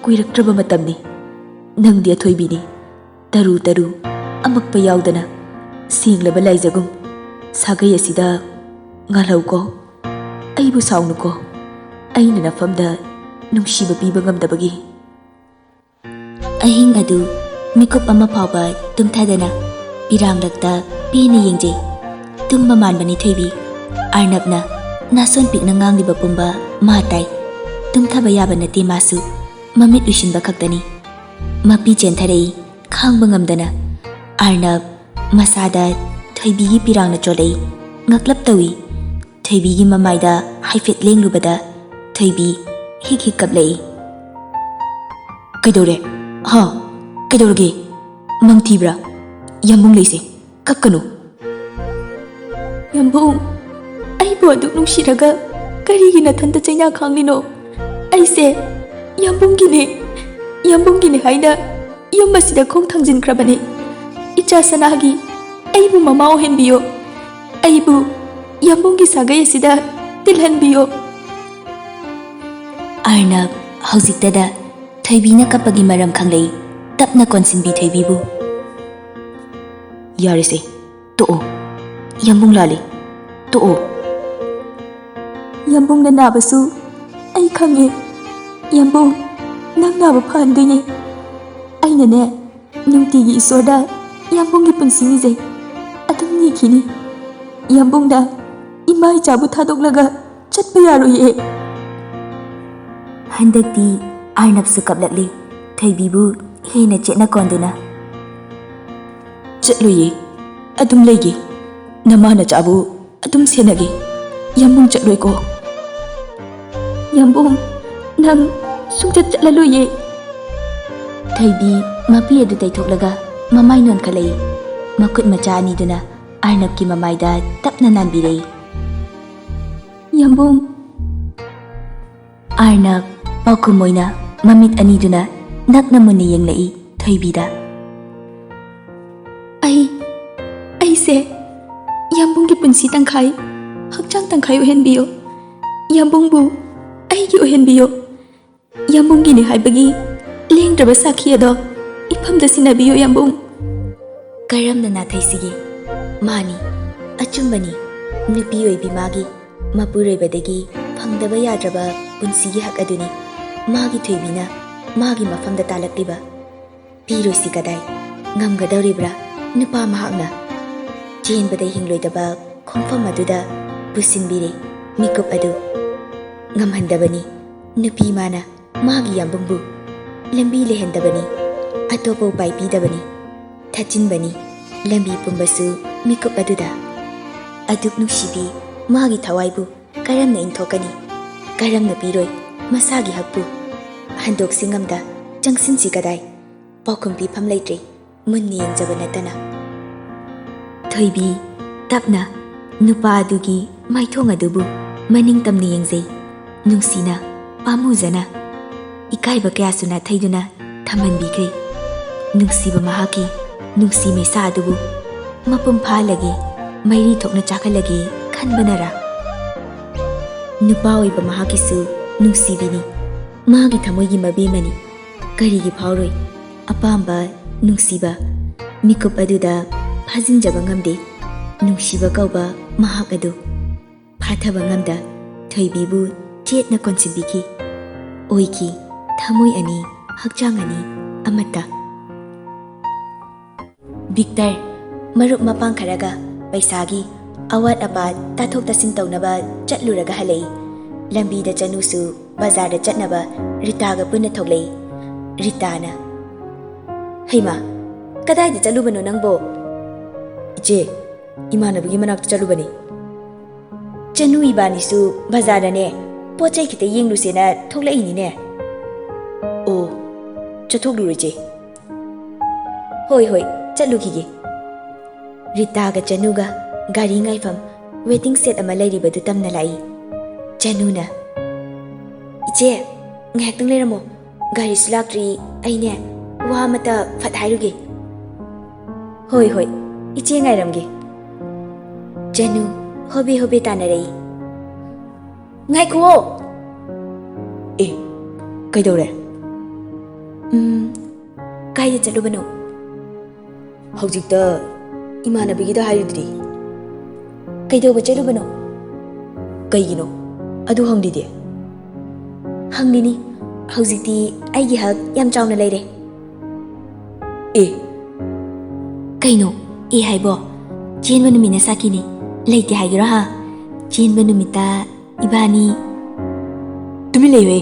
ꯀꯨꯏꯔꯛꯇ꯭ꯔꯕ ꯃꯇꯝꯅꯤ. ꯅꯪꯗꯤ ꯑꯊꯣꯏꯕꯤꯅꯤ. ꯇꯔꯨ ꯑꯃꯛꯄ ꯌꯥꯎꯗꯅ ꯁꯦꯡꯂꯕ ꯂꯥꯏꯖꯒꯨꯝ ꯁꯥꯒꯩ ꯑꯁꯤꯗ ꯉꯥꯜꯍꯧꯀꯣ. ꯑꯩꯕꯨ ꯁꯥꯎꯅꯨꯀꯣ, ꯑꯩꯅ ꯅꯐꯝꯗ ꯅꯨꯡꯁꯤꯕ ꯄꯤꯕ ꯉꯝꯗꯕꯒꯤ. ꯑꯍꯤꯡ ꯑꯗꯨ ꯃꯤꯀꯨꯞ ꯑꯃ ꯐꯥꯎꯕ ꯇꯨꯝꯊꯗꯅ ꯄꯤꯔꯥꯡꯂꯛꯇ ꯄꯦꯟꯅ ꯌꯦꯡꯖꯩ. ꯇꯨꯝꯕ ꯃꯥꯟꯕꯅꯤ ꯊꯣꯏꯕꯤ. ꯑꯥꯔꯅꯕꯅ ꯅꯥꯁꯣꯟ ꯄꯤꯛꯅ ꯉꯥꯡꯂꯤꯕ ꯄꯨꯝꯕ ꯃꯥ ꯇꯥꯏ. ꯇꯨꯝꯊꯕ ꯌꯥꯕ ꯅꯠꯇꯦ ꯃꯥꯁꯨ. ꯃꯃꯤꯠ ꯎꯏꯁꯤꯟꯕ ꯈꯛꯇꯅꯤ. ꯃꯄꯤ ꯆꯦꯟꯊꯔꯛꯏ ꯈꯥꯡꯕ ꯉꯝꯗꯅ. ꯑꯥꯔꯅꯕ ꯃꯁꯥꯗ ꯊꯣꯏꯕꯤꯒꯤ ꯄꯤꯔꯥꯡꯅ ꯆꯣꯠꯂꯛꯏ. ꯉꯛꯂꯞ ꯇꯧꯏ. ꯊꯣꯏꯕꯤꯒꯤ ꯃꯃꯥꯏꯗ ꯍꯥꯏꯐꯦꯠ ꯂꯦꯡꯂꯨꯕꯗ ꯊꯣꯏꯕꯤ ꯍꯤꯛ ꯀꯞꯂꯛꯏ. ꯀꯩꯗꯧꯔꯦ? ꯍꯥ, ꯀꯩꯗꯧꯔꯒꯦ? ꯃꯪꯊꯤꯕ꯭ꯔꯥ? ꯌꯥꯝꯕꯨꯡ ꯂꯩꯁꯦ, ꯀꯞꯀꯅꯨ. ꯌꯥꯝꯕꯨꯡ, ꯑꯩꯕꯨ ꯑꯗꯨꯛ ꯅꯨꯡꯁꯤꯔꯒ ꯀꯔꯤꯒꯤ ꯅꯊꯟꯇ ꯆꯩꯅꯥ ꯈꯥꯡꯂꯤꯅꯣ? ꯑꯩꯁꯦ ꯌꯥꯝꯕꯨꯡꯒꯤꯅꯦ ꯍꯥꯏꯅ ꯌꯨꯝ ꯑꯁꯤꯗ ꯈꯣꯡ ꯊꯥꯡꯖꯤꯟꯈ꯭ꯔꯕꯅꯤ. ꯏꯆꯥ ꯁꯅꯥꯒꯤ ꯑꯩꯕꯨ ꯃꯃꯥ ꯑꯣꯏꯍꯟꯕꯤꯌꯣ. ꯑꯩꯕु ꯌꯥꯝꯕꯨꯡꯒꯤ ꯁꯥꯒꯩ ꯑꯁꯤꯗ ꯇꯤꯜꯍꯟꯕꯤꯌꯣ. ꯑꯥꯔꯅꯕ ꯍꯧꯖꯤꯛꯇꯗ ꯊꯣꯏꯕꯤꯅ ꯀꯞꯄꯒꯤ ꯃꯔꯝ ꯈꯪꯂꯛꯏ. ꯇꯞꯅ ꯀꯣꯟꯁꯤꯟꯕꯤ ꯊꯣꯏꯕꯤꯕꯨ. ꯌꯥꯔꯦꯁꯦ, ꯇꯣꯛꯑꯣ. ꯌꯥꯝꯕꯨꯡ ꯂꯥꯜꯂꯤ. ꯇꯣꯛꯑꯣ. ꯌꯥꯝꯕꯨꯡꯅ ꯅꯥꯕꯁꯨ ꯑꯩ ꯈꯪꯉꯦ. ꯌꯥꯝꯕꯨꯡ, ꯅꯪ ꯅꯥꯕ ꯐꯍꯟꯗꯣꯏꯅꯦ. ꯑꯩꯅꯅꯦ ꯅꯨꯡꯇꯤꯒꯤ ꯏꯁꯣꯔꯗ ꯌꯥꯝꯕꯨꯡꯒꯤ ꯄꯨꯟꯁꯤ ꯅꯤꯖꯩ. ꯑꯗꯨꯝ ꯅꯤꯈꯤꯅꯤ. ꯌꯥꯝꯕꯨꯡꯅ ꯏꯃꯥ ꯏꯆꯥꯕꯨ ꯊꯥꯗꯣꯛꯂꯒ ꯆꯠꯄ ꯌꯥꯔꯣꯏꯌꯦ. ꯍꯟꯗꯛꯇꯤ ꯑꯥꯔꯅꯕꯁꯨ ꯀꯞꯂꯛꯂꯤ. ꯊꯣꯏꯕꯤꯕꯨ ꯍꯦꯟꯅ ꯆꯦꯠꯅ ꯀꯣꯟꯗꯨꯅ. ꯆꯠꯂꯣꯏꯌꯦ. ꯑꯗꯨꯝ ꯂꯩꯒꯦ. ꯅꯃꯥ ꯅꯆꯥꯕꯨ ꯑꯗꯨꯝ ꯁꯦꯟꯅꯒꯦ. ꯌꯥꯝꯕꯨꯡ ꯆꯠꯂꯣꯏꯀꯣ? ꯌꯥꯝꯕꯨꯡ, ꯅꯪ ꯁꯨꯡꯆꯠ ꯆꯠꯂꯂꯣꯏꯌꯦ. ꯊꯣꯏꯕꯤ ꯃꯄꯤ ꯑꯗꯨ ꯇꯩꯊꯣꯛꯂꯒ ꯃꯃꯥꯏ ꯅꯣꯟꯈꯠꯂꯛꯏ. ꯃꯈꯨꯠ ꯃꯆꯥ ꯑꯅꯤꯗꯨꯅ ꯑꯥꯔꯅꯕꯀꯤ ꯃꯃꯥꯏꯗ ꯇꯞꯅ ꯅꯥꯟꯕꯤꯔꯛꯏ. ꯌꯥꯝꯕꯨꯡ. ꯑꯥꯔꯅꯕ ꯄꯥꯎꯈꯨꯝ ꯑꯣꯏꯅ ꯃꯃꯤꯠ ꯑꯅꯤꯗꯨꯅ ꯅꯛꯅ ꯃꯨꯟꯅ ꯌꯦꯡꯂꯛꯏ ꯊꯣꯏꯕꯤꯗ. ꯑꯩꯁꯦ ꯌꯥꯝꯕꯨꯡꯒꯤ ꯄꯨꯟꯁꯤ ꯇꯪꯈꯥꯏ, ꯍꯛꯆꯥꯡ ꯇꯪꯈꯥꯏ ꯑꯣꯏꯍꯟꯕꯤꯌꯣ. ꯌꯥꯝꯕꯨꯡꯕꯨ ꯑꯩꯒꯤ ꯑꯣꯏꯍꯟꯕꯤꯌꯣ. ꯌꯥꯝꯕꯨꯡꯒꯤꯅꯤ ꯍꯥꯏꯕꯒꯤ ꯂꯦꯡꯗ꯭ꯔꯕ ꯁꯥꯈꯤ ꯑꯗꯣ ꯏꯐꯝꯗ ꯁꯤꯟꯅꯕꯤꯌꯣ ꯌꯥꯝꯕꯨꯡ. ꯀꯔꯝꯅ ꯅꯥꯊꯩꯁꯤꯒꯦ? ꯃꯥꯅꯤ, ꯑꯆꯨꯝꯕꯅꯤ. ꯅꯨꯄꯤ ꯑꯣꯏꯕꯤ ꯃꯥꯒꯤ ꯃꯄꯨꯔꯣꯏꯕꯗꯒꯤ ꯐꯪꯗꯕ ꯌꯥꯗ꯭ꯔꯕ ꯄꯨꯟꯁꯤꯒꯤ ꯍꯛ ꯑꯗꯨꯅꯤ ꯃꯥꯒꯤ ꯊꯣꯏꯕꯤꯅ ꯃꯥꯒꯤ ꯃꯐꯝꯗ ꯇꯥꯜꯂꯛꯂꯤꯕ. ꯄꯤꯔꯣꯏꯁꯤ ꯀꯗꯥꯏ? ꯉꯝꯒꯗꯧꯔꯤꯕ꯭ꯔꯥ ꯅꯨꯄꯥ ꯃꯍꯥꯛꯅ? ꯆꯦꯟꯕꯗ ꯍꯤꯡꯂꯣꯏꯗꯕ ꯈꯣꯡꯐꯝ ꯑꯗꯨꯗ ꯄꯨꯁꯤꯟꯕꯤꯔꯦ ꯃꯤꯀꯨꯞ ꯑꯗꯨ. ꯉꯝꯍꯟꯗꯕꯅꯤ ꯅꯨꯄꯤ ꯃꯥꯅ ꯃꯥꯒꯤ ꯌꯥꯝꯕꯨꯡꯕꯨ. ꯂꯝꯕꯤ ꯂꯩꯍꯟꯗꯕꯅꯤ, ꯑꯇꯣꯞꯄ ꯎꯄꯥꯏ ꯄꯤꯗꯕꯅꯤ. ꯊꯠꯆꯤꯟꯕꯅꯤ ꯂꯝꯕꯤ ꯄꯨꯝꯕꯁꯨ ꯃꯤꯀꯨꯞ ꯑꯗꯨꯗ. ꯑꯗꯨꯛ ꯅꯨꯡꯁꯤꯕꯤ ꯃꯥꯒꯤ ꯊꯋꯥꯏꯕꯨ ꯀꯔꯝꯅ ꯏꯟꯊꯣꯛꯀꯅꯤ? ꯀꯔꯝꯅ ꯄꯤꯔꯣꯏ ꯃꯁꯥꯒꯤ ꯍꯛꯄꯨ? ꯍꯟꯗꯣꯛꯁꯤ ꯉꯝꯗ ꯆꯪꯁꯤꯟꯁꯤ ꯀꯗꯥꯏ? ꯄꯥꯎꯈꯨꯝ ꯄꯤꯐꯝ ꯂꯩꯇ꯭ꯔꯦ ꯃꯨꯟꯅ ꯌꯦꯡꯖꯕ ꯅꯠꯇꯅ. ꯊꯣꯏꯕꯤ ꯇꯞꯅ ꯅꯨꯄꯥ ꯑꯗꯨꯒꯤ ꯃꯥꯏꯊꯣꯡ ꯑꯗꯨꯕꯨ ꯃꯅꯤꯡ ꯇꯝꯅ ꯌꯦꯡꯖꯩ. ꯅꯨꯡꯁꯤꯅ, ꯄꯥꯝꯃꯨꯖꯅ. ꯏꯀꯥꯏꯕ ꯀꯌꯥꯁꯨ ꯅꯥꯊꯩꯗꯨꯅ ꯊꯝꯍꯟꯕꯤꯈ꯭ꯔꯦ. ꯅꯨꯡꯁꯤꯕ ꯃꯍꯥꯛꯀꯤ ꯅꯨꯡꯁꯤ ꯃꯩꯁꯥ ꯑꯗꯨꯕꯨ ꯃꯄꯨꯡ ꯐꯥꯍꯜꯂꯒꯦ, ꯃꯩꯔꯤ ꯊꯣꯛꯅ ꯆꯥꯛꯍꯜꯂꯒꯦ ꯈꯟꯕꯅꯔꯥ? ꯅꯨꯄꯥ ꯑꯣꯏꯕ ꯃꯍꯥꯛꯀꯤꯁꯨ ꯅꯨꯡꯁꯤꯕꯤꯅꯤ. ꯃꯥꯒꯤ ꯊꯃꯣꯏꯒꯤ ꯃꯕꯦꯝꯃꯅꯤ. ꯀꯔꯤꯒꯤ ꯐꯥꯎꯔꯣꯏ? ꯑꯄꯥꯝꯕ, ꯅꯨꯡꯁꯤꯕ ꯃꯤꯀꯨꯞ ꯑꯗꯨꯗ ꯐꯥꯖꯤꯟꯖꯕ ꯉꯝꯗꯦ ꯅꯨꯡꯁꯤꯕ ꯀꯧꯕ ꯃꯍꯥꯛ ꯑꯗꯨ. ꯐꯥꯊꯕ ꯉꯝꯗ ꯊꯣꯏꯕꯤꯕꯨ ꯆꯦꯠꯅ ꯀꯣꯟꯁꯤꯟꯕꯤꯈꯤ. ꯑꯣꯏꯈꯤ ꯊꯃꯣꯏ ꯑꯅꯤ, ꯍꯛꯆꯥꯡ ꯑꯅꯤ ꯑꯃꯠꯇ. ꯚꯤꯛꯇꯔ ꯃꯔꯨꯞ ꯃꯄꯥꯡ ꯈꯔꯒ ꯄꯩꯁꯥꯒꯤ ꯑꯋꯥꯠ ꯑꯄꯥ ꯇꯥꯊꯣꯛ ꯇꯥꯁꯤꯟ ꯇꯧꯅꯕ ꯆꯠꯂꯨꯔꯒ ꯍꯜꯂꯛꯏ. ꯂꯝꯕꯤꯗ ꯆꯅꯨꯁꯨ ꯕꯖꯥꯔꯗ ꯆꯠꯅꯕ ꯔꯤꯇꯥꯒ ꯄꯨꯟꯅ ꯊꯣꯛꯂꯛꯏ. ꯔꯤꯇꯥꯅ, ꯍꯩꯃꯥ, ꯀꯗꯥꯏꯗ ꯆꯠꯂꯨꯕꯅꯣ ꯅꯪꯕꯣ? ꯏꯆꯦ, ꯏꯃꯥꯟꯅꯕꯤꯒꯤ ꯃꯅꯥꯛꯇ ꯆꯠꯂꯨꯕꯅꯤ. ꯆꯅꯨ ꯏꯕꯥꯅꯤꯁꯨ ꯕꯖꯥꯔꯗꯅꯦ ꯄꯣꯠ ꯆꯩ ꯈꯤꯇ ꯌꯦꯡꯂꯨꯁꯦꯅ ꯊꯣꯛꯂꯛꯏꯅꯤꯅꯦ. ꯑꯣ, ꯆꯠꯊꯣꯛꯂꯨꯔꯣ ꯏꯆꯦ. ꯍꯣꯏ ꯆꯠꯂꯨꯈꯤꯒꯦ. ꯔꯤꯇꯥꯒ ꯆꯅꯨꯒ ꯒꯥꯔꯤ ꯉꯥꯏꯐꯝ ꯋꯦꯇꯤꯡ ꯁꯦꯠ ꯑꯃ ꯂꯩꯔꯤꯕꯗꯨ ꯇꯝꯅ ꯂꯥꯛꯏ. ꯆꯅꯨꯅ, ꯏꯆꯦ ꯉꯥꯏꯍꯥꯛꯇꯪ ꯂꯩꯔꯝꯃꯣ, ꯒꯥꯔꯤꯁꯨ ꯂꯥꯛꯇ꯭ꯔꯤ. ꯑꯩꯅꯦ ꯋꯥ ꯑꯃꯇ ꯐꯠ ꯍꯥꯏꯔꯨꯒꯦ. ꯍꯣꯏ ꯏꯆꯦ ꯉꯥꯏꯔꯝꯒꯦ. ꯆꯅꯨ ꯍꯣꯕꯦ ꯍꯣꯕꯦ ꯇꯥꯟꯅꯔꯛꯏ. ꯉꯥꯏꯈꯨꯑꯣ. ꯑꯦ, ꯀꯩꯗꯧꯔꯦ? ꯀꯥꯏꯗ ꯆꯠꯂꯨꯕꯅꯣ? ꯍꯧꯖꯤꯛꯇ ꯏꯃꯥꯟꯅꯕꯤꯒꯤꯗ ꯍꯥꯏꯔꯤꯗꯨꯗꯤ. ꯀꯩꯗꯧꯕ ꯆꯠꯂꯨꯕꯅꯣ? ꯀꯩꯒꯤꯅꯣ ꯑꯗꯨ ꯍꯪꯂꯤꯗꯤ? ꯍꯪꯂꯤꯅꯤ. ꯍꯧꯖꯤꯛꯇꯤ ꯑꯩꯒꯤ ꯍꯛ ꯌꯥꯝ ꯆꯥꯎꯅ ꯂꯩꯔꯦ. ꯑꯦ, ꯀꯩꯅꯣ ꯑꯦ ꯍꯥꯏꯕꯣ? ꯆꯦꯟꯕ ꯅꯨꯃꯤꯠꯅ ꯁꯥꯈꯤꯅꯤ, ꯂꯩꯇꯦ ꯍꯥꯏꯒꯦꯔꯣ ꯍꯥ? ꯆꯦꯟꯕ ꯅꯨꯃꯤꯠꯇ ꯏꯕꯥꯅꯤ. ꯇꯨꯃꯤꯟ ꯂꯩꯌꯨꯍꯦ.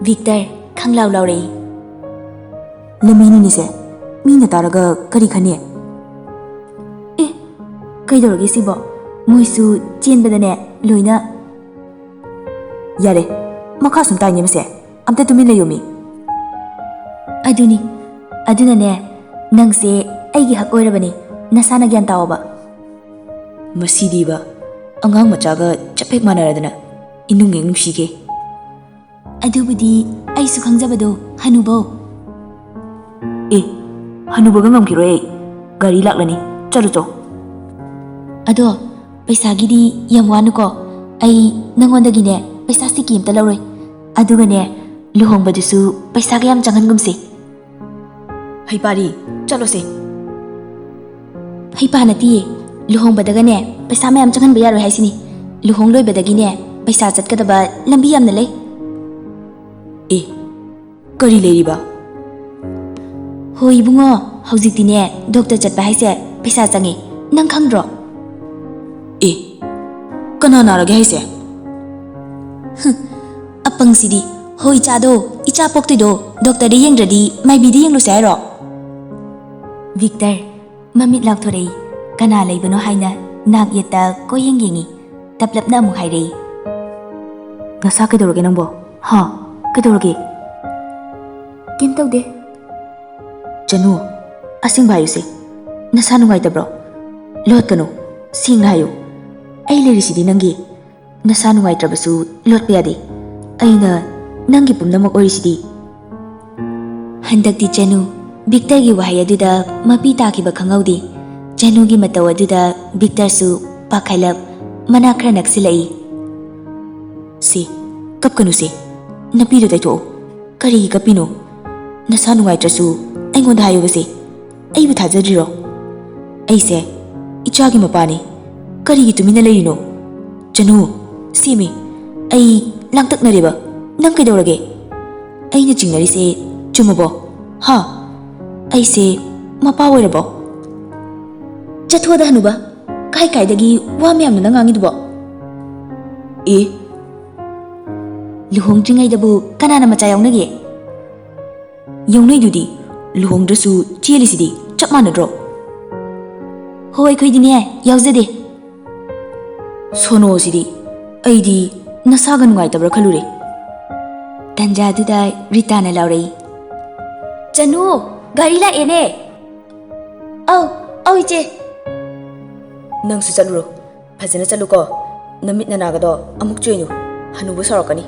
ꯚꯤꯛꯇꯔ ꯈꯪꯂꯥꯎ ꯂꯥꯎꯔꯛꯏ. ꯂꯝꯕꯤꯅꯤꯅꯦꯁꯦ, ꯃꯤꯅ ꯇꯥꯔꯒ ꯀꯔꯤ ꯈꯟꯅꯤ? ꯑꯦ, ꯀꯩꯗꯧꯔꯒꯦ ꯁꯤꯕꯣ? ꯃꯣꯏꯁꯨ ꯆꯦꯟꯕꯗꯅꯦ ꯂꯣꯏꯅ. ꯌꯥꯔꯦ, ꯃꯈꯥ ꯁꯨꯝ ꯇꯥꯏꯅꯦ ꯃꯁꯦ. ꯑꯝꯇ ꯇꯨꯃꯤꯟ ꯂꯩꯌꯣ ꯃꯤ. ꯑꯗꯨꯅꯅꯦ ꯅꯪꯁꯦ ꯑꯩꯒꯤ ꯍꯛ ꯑꯣꯏꯔꯕꯅꯤ. ꯅꯁꯥꯅ ꯒ꯭ꯌꯥꯟ ꯇꯥꯑꯣꯕ. ꯃꯁꯤꯗꯤꯕ ꯑꯉꯥꯡ ꯃꯆꯥꯒ ꯆꯞꯍꯦꯛ ꯃꯥꯟꯅꯔꯗꯅ ꯏꯅꯨꯡ ꯍꯦꯛ ꯅꯨꯡꯁꯤꯒꯦ. ꯑꯗꯨꯕꯨꯗꯤ ꯑꯩꯁꯨ ꯈꯪꯖꯕꯗꯣ ꯍꯅꯨꯕꯧ. ꯑꯦ, ꯍꯅꯨꯕꯒ ꯉꯝꯈꯤꯔꯣꯏ ꯑꯩ. ꯒꯥꯔꯤ ꯂꯥꯛꯂꯅꯤ, ꯆꯠꯂꯨꯆꯣ. ꯑꯗꯣ ꯄꯩꯁꯥꯒꯤꯗꯤ ꯌꯥꯝ ꯋꯥꯅꯨꯀꯣ. ꯑꯩ ꯅꯪꯉꯣꯟꯗꯒꯤꯅꯦ ꯄꯩꯁꯥ ꯁꯤꯀꯤ ꯑꯝꯇ ꯂꯧꯔꯣꯏ. ꯑꯗꯨꯒꯅꯦ ꯂꯨꯍꯣꯡꯕꯗꯨꯁꯨ ꯄꯩꯁꯥ ꯀꯌꯥꯝ ꯆꯪꯍꯟꯒꯨꯝꯁꯤ? ꯍꯩꯄꯥꯔꯤ, ꯆꯠꯂꯣꯁꯦ. ꯍꯩꯄꯥ ꯅꯠꯇꯤꯌꯦ. ꯂꯨꯍꯣꯡꯕꯗꯒꯅꯦ ꯄꯩꯁꯥ ꯃꯌꯥꯝ ꯆꯪꯍꯟꯕ ꯌꯥꯔꯣꯏ ꯍꯥꯏꯁꯤꯅꯤ. ꯂꯨꯍꯣꯡ ꯂꯣꯏꯕꯗꯒꯤꯅꯦ ꯄꯩꯁꯥ ꯆꯠꯀꯗꯕ ꯂꯝꯕꯤ ꯌꯥꯝꯅ ꯂꯩ. ꯑꯦ, ꯀꯔꯤ ꯂꯩꯔꯤꯕ? ꯍꯣꯏ ꯏꯕꯨꯡꯉꯣ, ꯍꯧꯖꯤꯛꯇꯤꯅꯦ ꯗꯣꯛꯇꯔ ꯆꯠꯄ ꯍꯥꯏꯁꯦ ꯄꯩꯁꯥ ꯆꯪꯉꯦ. ꯅꯪ ꯈꯪꯗ꯭ꯔꯣ? ꯑꯦ, ꯀꯅꯥ ꯅꯥꯔꯒꯦ ꯍꯥꯏꯁꯦ? ꯑꯄꯪꯁꯤꯗꯤ, ꯍꯣꯏ ꯏꯆꯥꯗꯣ, ꯏꯆꯥ ꯄꯣꯛꯇꯣꯏꯗꯣ ꯗꯣꯛꯇꯔꯗ ꯌꯦꯡꯗ꯭ꯔꯗꯤ ꯃꯥꯏꯕꯤꯗ ꯌꯦꯡꯂꯨꯁꯦ ꯍꯥꯏꯔꯣ? ꯚꯤꯛꯇꯔ ꯃꯃꯤꯠ ꯂꯥꯎꯊꯣꯔꯛꯏ. ꯀꯅꯥ ꯂꯩꯕꯅꯣ ꯍꯥꯏꯅ ꯅꯥꯛ ꯌꯦꯠꯇ ꯀꯣꯏꯌꯦꯡ ꯌꯦꯡꯉꯤ. ꯇꯞꯂꯞꯅ ꯑꯃꯨꯛ ꯍꯥꯏꯔꯛꯏ. ꯅꯁꯥ ꯀꯩꯗꯧꯔꯒꯦ ꯅꯪꯕꯣ? ꯍꯥ, ꯀꯩꯗꯧꯔꯒꯦ? ꯀꯩꯝ ꯇꯧꯗꯦ. ꯆꯅꯨ, ꯑꯁꯦꯡꯕ ꯍꯥꯏꯌꯨꯁꯦ. ꯅꯁꯥ ꯅꯨꯡꯉꯥꯏꯇꯕ꯭ꯔꯣ? ꯂꯣꯠꯀꯅꯨ, ꯁꯦꯡꯅ ꯍꯥꯏꯌꯨ. ꯑꯩ ꯂꯩꯔꯤꯁꯤꯗꯤ ꯅꯪꯒꯤ. ꯅꯁꯥ ꯅꯨꯡꯉꯥꯏꯇ꯭ꯔꯕꯁꯨ ꯂꯣꯠꯄ ꯌꯥꯗꯦ. ꯑꯩꯅ ꯅꯪꯒꯤ ꯄꯨꯝꯅꯃꯛ ꯑꯣꯏꯔꯤꯁꯤꯗꯤ. ꯍꯟꯗꯛꯇꯤ ꯆꯅꯨ, ꯚꯤꯛꯇꯔꯒꯤ ꯋꯥꯍꯩ ꯑꯗꯨꯗ ꯃꯄꯤ ꯇꯥꯈꯤꯕ ꯈꯪꯍꯧꯗꯦ. ꯆꯅꯨꯒꯤ ꯃꯇꯧ ꯑꯗꯨꯗ ꯚꯤꯛꯇꯔꯁꯨ ꯄꯥꯈꯠꯂꯞ ꯃꯅꯥꯛ ꯈꯔ ꯅꯛꯁꯤꯜꯂꯛꯏ. ꯁꯦ, ꯀꯞꯀꯅꯨꯁꯦ. ꯅꯄꯤꯗꯣ ꯇꯩꯊꯣꯛꯑꯣ. ꯀꯔꯤꯒꯤ ꯀꯞꯄꯤꯅꯣ? ꯅꯁꯥ ꯅꯨꯡꯉꯥꯏꯇ꯭ꯔꯁꯨ ꯑꯩꯉꯣꯟꯗ ꯍꯥꯏꯌꯨꯕꯁꯦ. ꯑꯩꯕꯨ ꯊꯥꯖꯗ꯭ꯔꯤꯔꯣ? ꯑꯩꯁꯦ ꯏꯆꯥꯒꯤ ꯃꯄꯥꯅꯤ. ꯀꯔꯤꯒꯤ ꯇꯨꯃꯤꯟꯅ ꯂꯩꯔꯤꯅꯣ? ꯆꯅꯨ, ꯁꯦꯃꯤ, ꯑꯩ ꯂꯥꯡꯇꯛꯅꯔꯦꯕ. ꯅꯪ ꯀꯩꯗꯧꯔꯒꯦ? ꯑꯩꯅ ꯆꯤꯡꯅꯔꯤꯁꯦ ꯆꯨꯝꯃꯕꯣ? ꯍꯥ, ꯑꯩꯁꯦ ꯃꯄꯥ ꯑꯣꯏꯔꯕꯣ? ꯆꯠꯊꯣꯗ ꯍꯅꯨꯕ. ꯀꯥꯏ ꯀꯥꯏꯗꯒꯤ ꯋꯥ ꯃꯌꯥꯝꯅ ꯅꯪ ꯉꯥꯡꯉꯤꯗꯨꯕꯣ? ꯑꯦ, ꯂꯨꯍꯣꯡꯗ꯭ꯔꯤꯉꯩꯗꯕꯨ ꯀꯅꯥꯅ ꯃꯆꯥ ꯌꯥꯎꯅꯒꯦ? ꯌꯧꯅꯩꯗꯨꯗꯤ. ꯂꯨꯍꯣꯡꯗ꯭ꯔꯁꯨ ꯆꯦꯜꯂꯤꯁꯤꯗꯤ ꯆꯞ ꯃꯥꯟꯅꯗ꯭ꯔꯣ? ꯍꯣꯏ, ꯑꯩꯈꯣꯏꯗꯤꯅꯦ ꯌꯥꯎꯖꯗꯦ. ꯁꯣꯅꯣꯁꯤꯗꯤ. ꯑꯩꯗꯤ ꯅꯁꯥꯒ ꯅꯨꯡꯉꯥꯏꯇꯕ꯭ꯔꯥ ꯈꯜꯂꯨꯔꯦ. ꯇꯟꯖꯥꯗꯨꯗ ꯔꯤꯇꯥꯅ ꯂꯥꯎꯔꯛꯏ. ꯆꯅꯨ, ꯒꯥꯔꯤ ꯂꯥꯛꯑꯦꯅꯦ. ꯑꯧ ꯏꯆꯦ. ꯅꯪꯁꯨ ꯆꯠꯂꯨꯔꯣ. ꯐꯖꯅ ꯆꯠꯂꯨꯀꯣ. ꯅꯃꯤꯠ ꯅꯅꯥꯒꯗꯣ ꯑꯃꯨꯛ ꯆꯣꯏꯅꯨ. ꯍꯅꯨꯕ ꯁꯥꯎꯔꯛꯀꯅꯤ.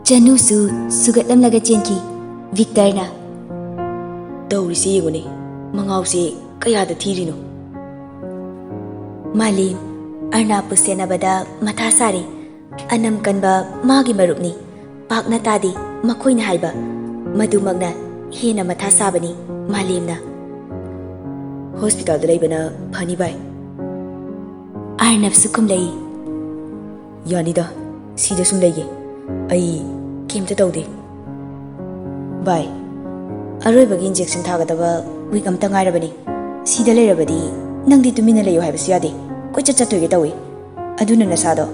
ꯆꯅꯨꯁꯨ ꯁꯨꯒꯠꯂꯝꯂꯒ ꯆꯦꯟꯈꯤ. ꯚꯤꯛꯇꯔꯅ ꯇꯧꯔꯤꯁꯦ ꯌꯦꯡꯉꯨꯅꯦ. ꯃꯉꯥꯎꯁꯦ ꯀꯌꯥꯗ ꯊꯤꯔꯤꯅꯣ? ꯃꯥꯂꯦꯝ ꯑꯔꯅꯥꯞꯄꯨ ꯁꯦꯟꯅꯕꯗ ꯃꯊꯥ ꯁꯥꯔꯤ. ꯑꯅꯝ ꯀꯟꯕ ꯃꯥꯒꯤ ꯃꯔꯨꯞꯅꯤ. ꯄꯥꯛꯅ ꯇꯥꯗꯦ ꯃꯈꯣꯏꯅ ꯍꯥꯏꯕ. ꯃꯗꯨꯃꯛꯅ ꯍꯦꯟꯅ ꯃꯊꯥ ꯁꯥꯕꯅꯤ ꯃꯥꯂꯦꯝꯅ. ꯍꯣꯁꯄꯤꯇꯥꯜꯗ ꯂꯩꯕꯅ ꯐꯅꯤ ꯚꯥꯏ. ꯑꯔꯅꯕꯁꯨ ꯈꯨꯝꯂꯛꯏ. ꯌꯥꯅꯤꯗ, ꯁꯤꯗ ꯁꯨꯝ ꯂꯩꯒꯦ. ꯑꯩ ꯀꯩꯝꯇ ꯇꯧꯗꯦ. ꯚꯥꯏ, ꯑꯔꯣꯏꯕꯒꯤ ꯏꯟꯖꯦꯛꯁꯟ ꯊꯥꯒꯗꯕ ꯋꯤꯛ ꯑꯃꯇ ꯉꯥꯏꯔꯕꯅꯤ. ꯁꯤꯗ ꯂꯩꯔꯕꯗꯤ ꯅꯪꯗꯤ ꯇꯨꯃꯤꯟꯅ ꯂꯩꯌꯨ ꯍꯥꯏꯕꯁꯨ ꯌꯥꯗꯦ. ꯀꯣꯏꯆꯠ ꯆꯠꯇꯣꯏꯒꯦ ꯇꯧꯏ. ꯑꯗꯨꯅ ꯅꯁꯥꯗꯣ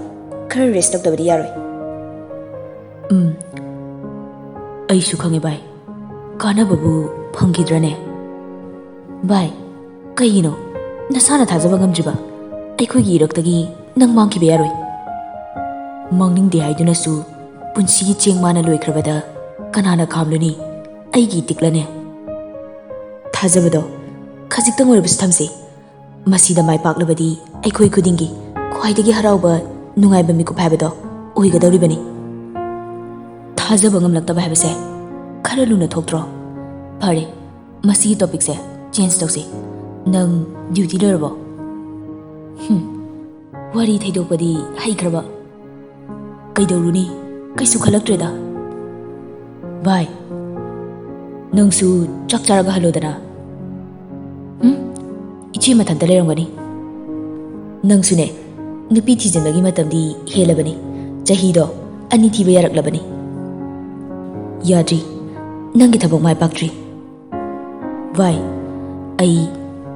ꯈꯔ ꯔꯦꯁ ꯇꯧꯗꯕꯗꯤ ꯌꯥꯔꯣꯏ. ꯑꯩꯁꯨ ꯈꯪꯉꯦ ꯚꯥꯏ. ꯀꯥꯟꯅꯕꯕꯨ ꯐꯪꯈꯤꯗ꯭ꯔꯅꯦ? ꯚꯥꯏ, ꯀꯩꯒꯤꯅꯣ ꯅꯁꯥꯅ ꯊꯥꯖꯕ ꯉꯝꯗ꯭ꯔꯤꯕ? ꯑꯩꯈꯣꯏꯒꯤ ꯏꯔꯛꯇꯒꯤ ꯅꯪ ꯃꯥꯡꯈꯤꯕ ꯌꯥꯔꯣꯏ. ꯃꯥꯡꯅꯤꯡꯗꯦ ꯍꯥꯏꯗꯨꯅꯁꯨ ꯄꯨꯟꯁꯤꯒꯤ ꯆꯦꯡ ꯃꯥꯅ ꯂꯣꯏꯈ꯭ꯔꯕꯗ ꯀꯅꯥꯅ ꯈꯥꯝꯂꯨꯅꯤ? ꯑꯩꯒꯤ ꯏꯇꯤꯛꯂꯅꯦ. ꯊꯥꯖꯕꯗꯣ ꯈꯖꯤꯛꯇꯪ ꯑꯣꯏꯔꯕꯁꯨ ꯊꯝꯁꯦ. ꯃꯁꯤꯗ ꯃꯥꯏ ꯄꯥꯛꯂꯕꯗꯤ ꯑꯩꯈꯣꯏ ꯈꯨꯗꯤꯡꯒꯤ ꯈ꯭ꯋꯥꯏꯗꯒꯤ ꯍꯔꯥꯎꯕ ꯅꯨꯡꯉꯥꯏꯕ ꯃꯤꯀꯨꯞ ꯍꯥꯏꯕꯗꯣ ꯑꯣꯏꯒꯗꯧꯔꯤꯕꯅꯤ. ꯊꯥꯖꯕ ꯉꯝꯂꯛꯇꯕ ꯍꯥꯏꯕꯁꯦ ꯈꯔ ꯂꯨꯅ ꯊꯣꯛꯇ꯭ꯔꯣ? ꯐꯔꯦ, ꯃꯁꯤꯒꯤ ꯇꯣꯄꯤꯛꯁꯦ ꯆꯦꯟꯖ ꯇꯧꯁꯤ. ꯅꯪ ꯗ꯭ꯌꯨꯇꯤ ꯂꯣꯏꯔꯕꯣ? ꯋꯥꯔꯤ ꯊꯩꯗꯣꯛꯄꯗꯤ ꯍꯩꯈ꯭ꯔꯕ? ꯀꯩꯗꯧꯔꯨꯅꯤ, ꯀꯩꯁꯨ ꯈꯜꯂꯛꯇ꯭ꯔꯦꯗ. ꯚꯥꯏ, ꯅꯪꯁꯨ ꯆꯥꯛ ꯆꯥꯔꯒ ꯍꯜꯂꯣꯗꯅ. ꯏꯆꯦ ꯃꯊꯟꯇ ꯂꯩꯔꯝꯒꯅꯤ. ꯅꯪꯁꯨꯅꯦ, ꯅꯨꯄꯤ ꯊꯤꯖꯤꯟꯕꯒꯤ ꯃꯇꯝꯗꯤ ꯍꯦꯜꯂꯕꯅꯤ. ꯆꯍꯤꯗꯣ 2 ꯊꯤꯕ ꯌꯥꯔꯛꯂꯕꯅꯤ. ꯌꯥꯗ꯭ꯔꯤ. ꯅꯪꯒꯤ ꯊꯕꯛ ꯃꯥꯏ ꯄꯥꯛꯇ꯭ꯔꯤ. ꯚꯥꯏ, ꯑꯩ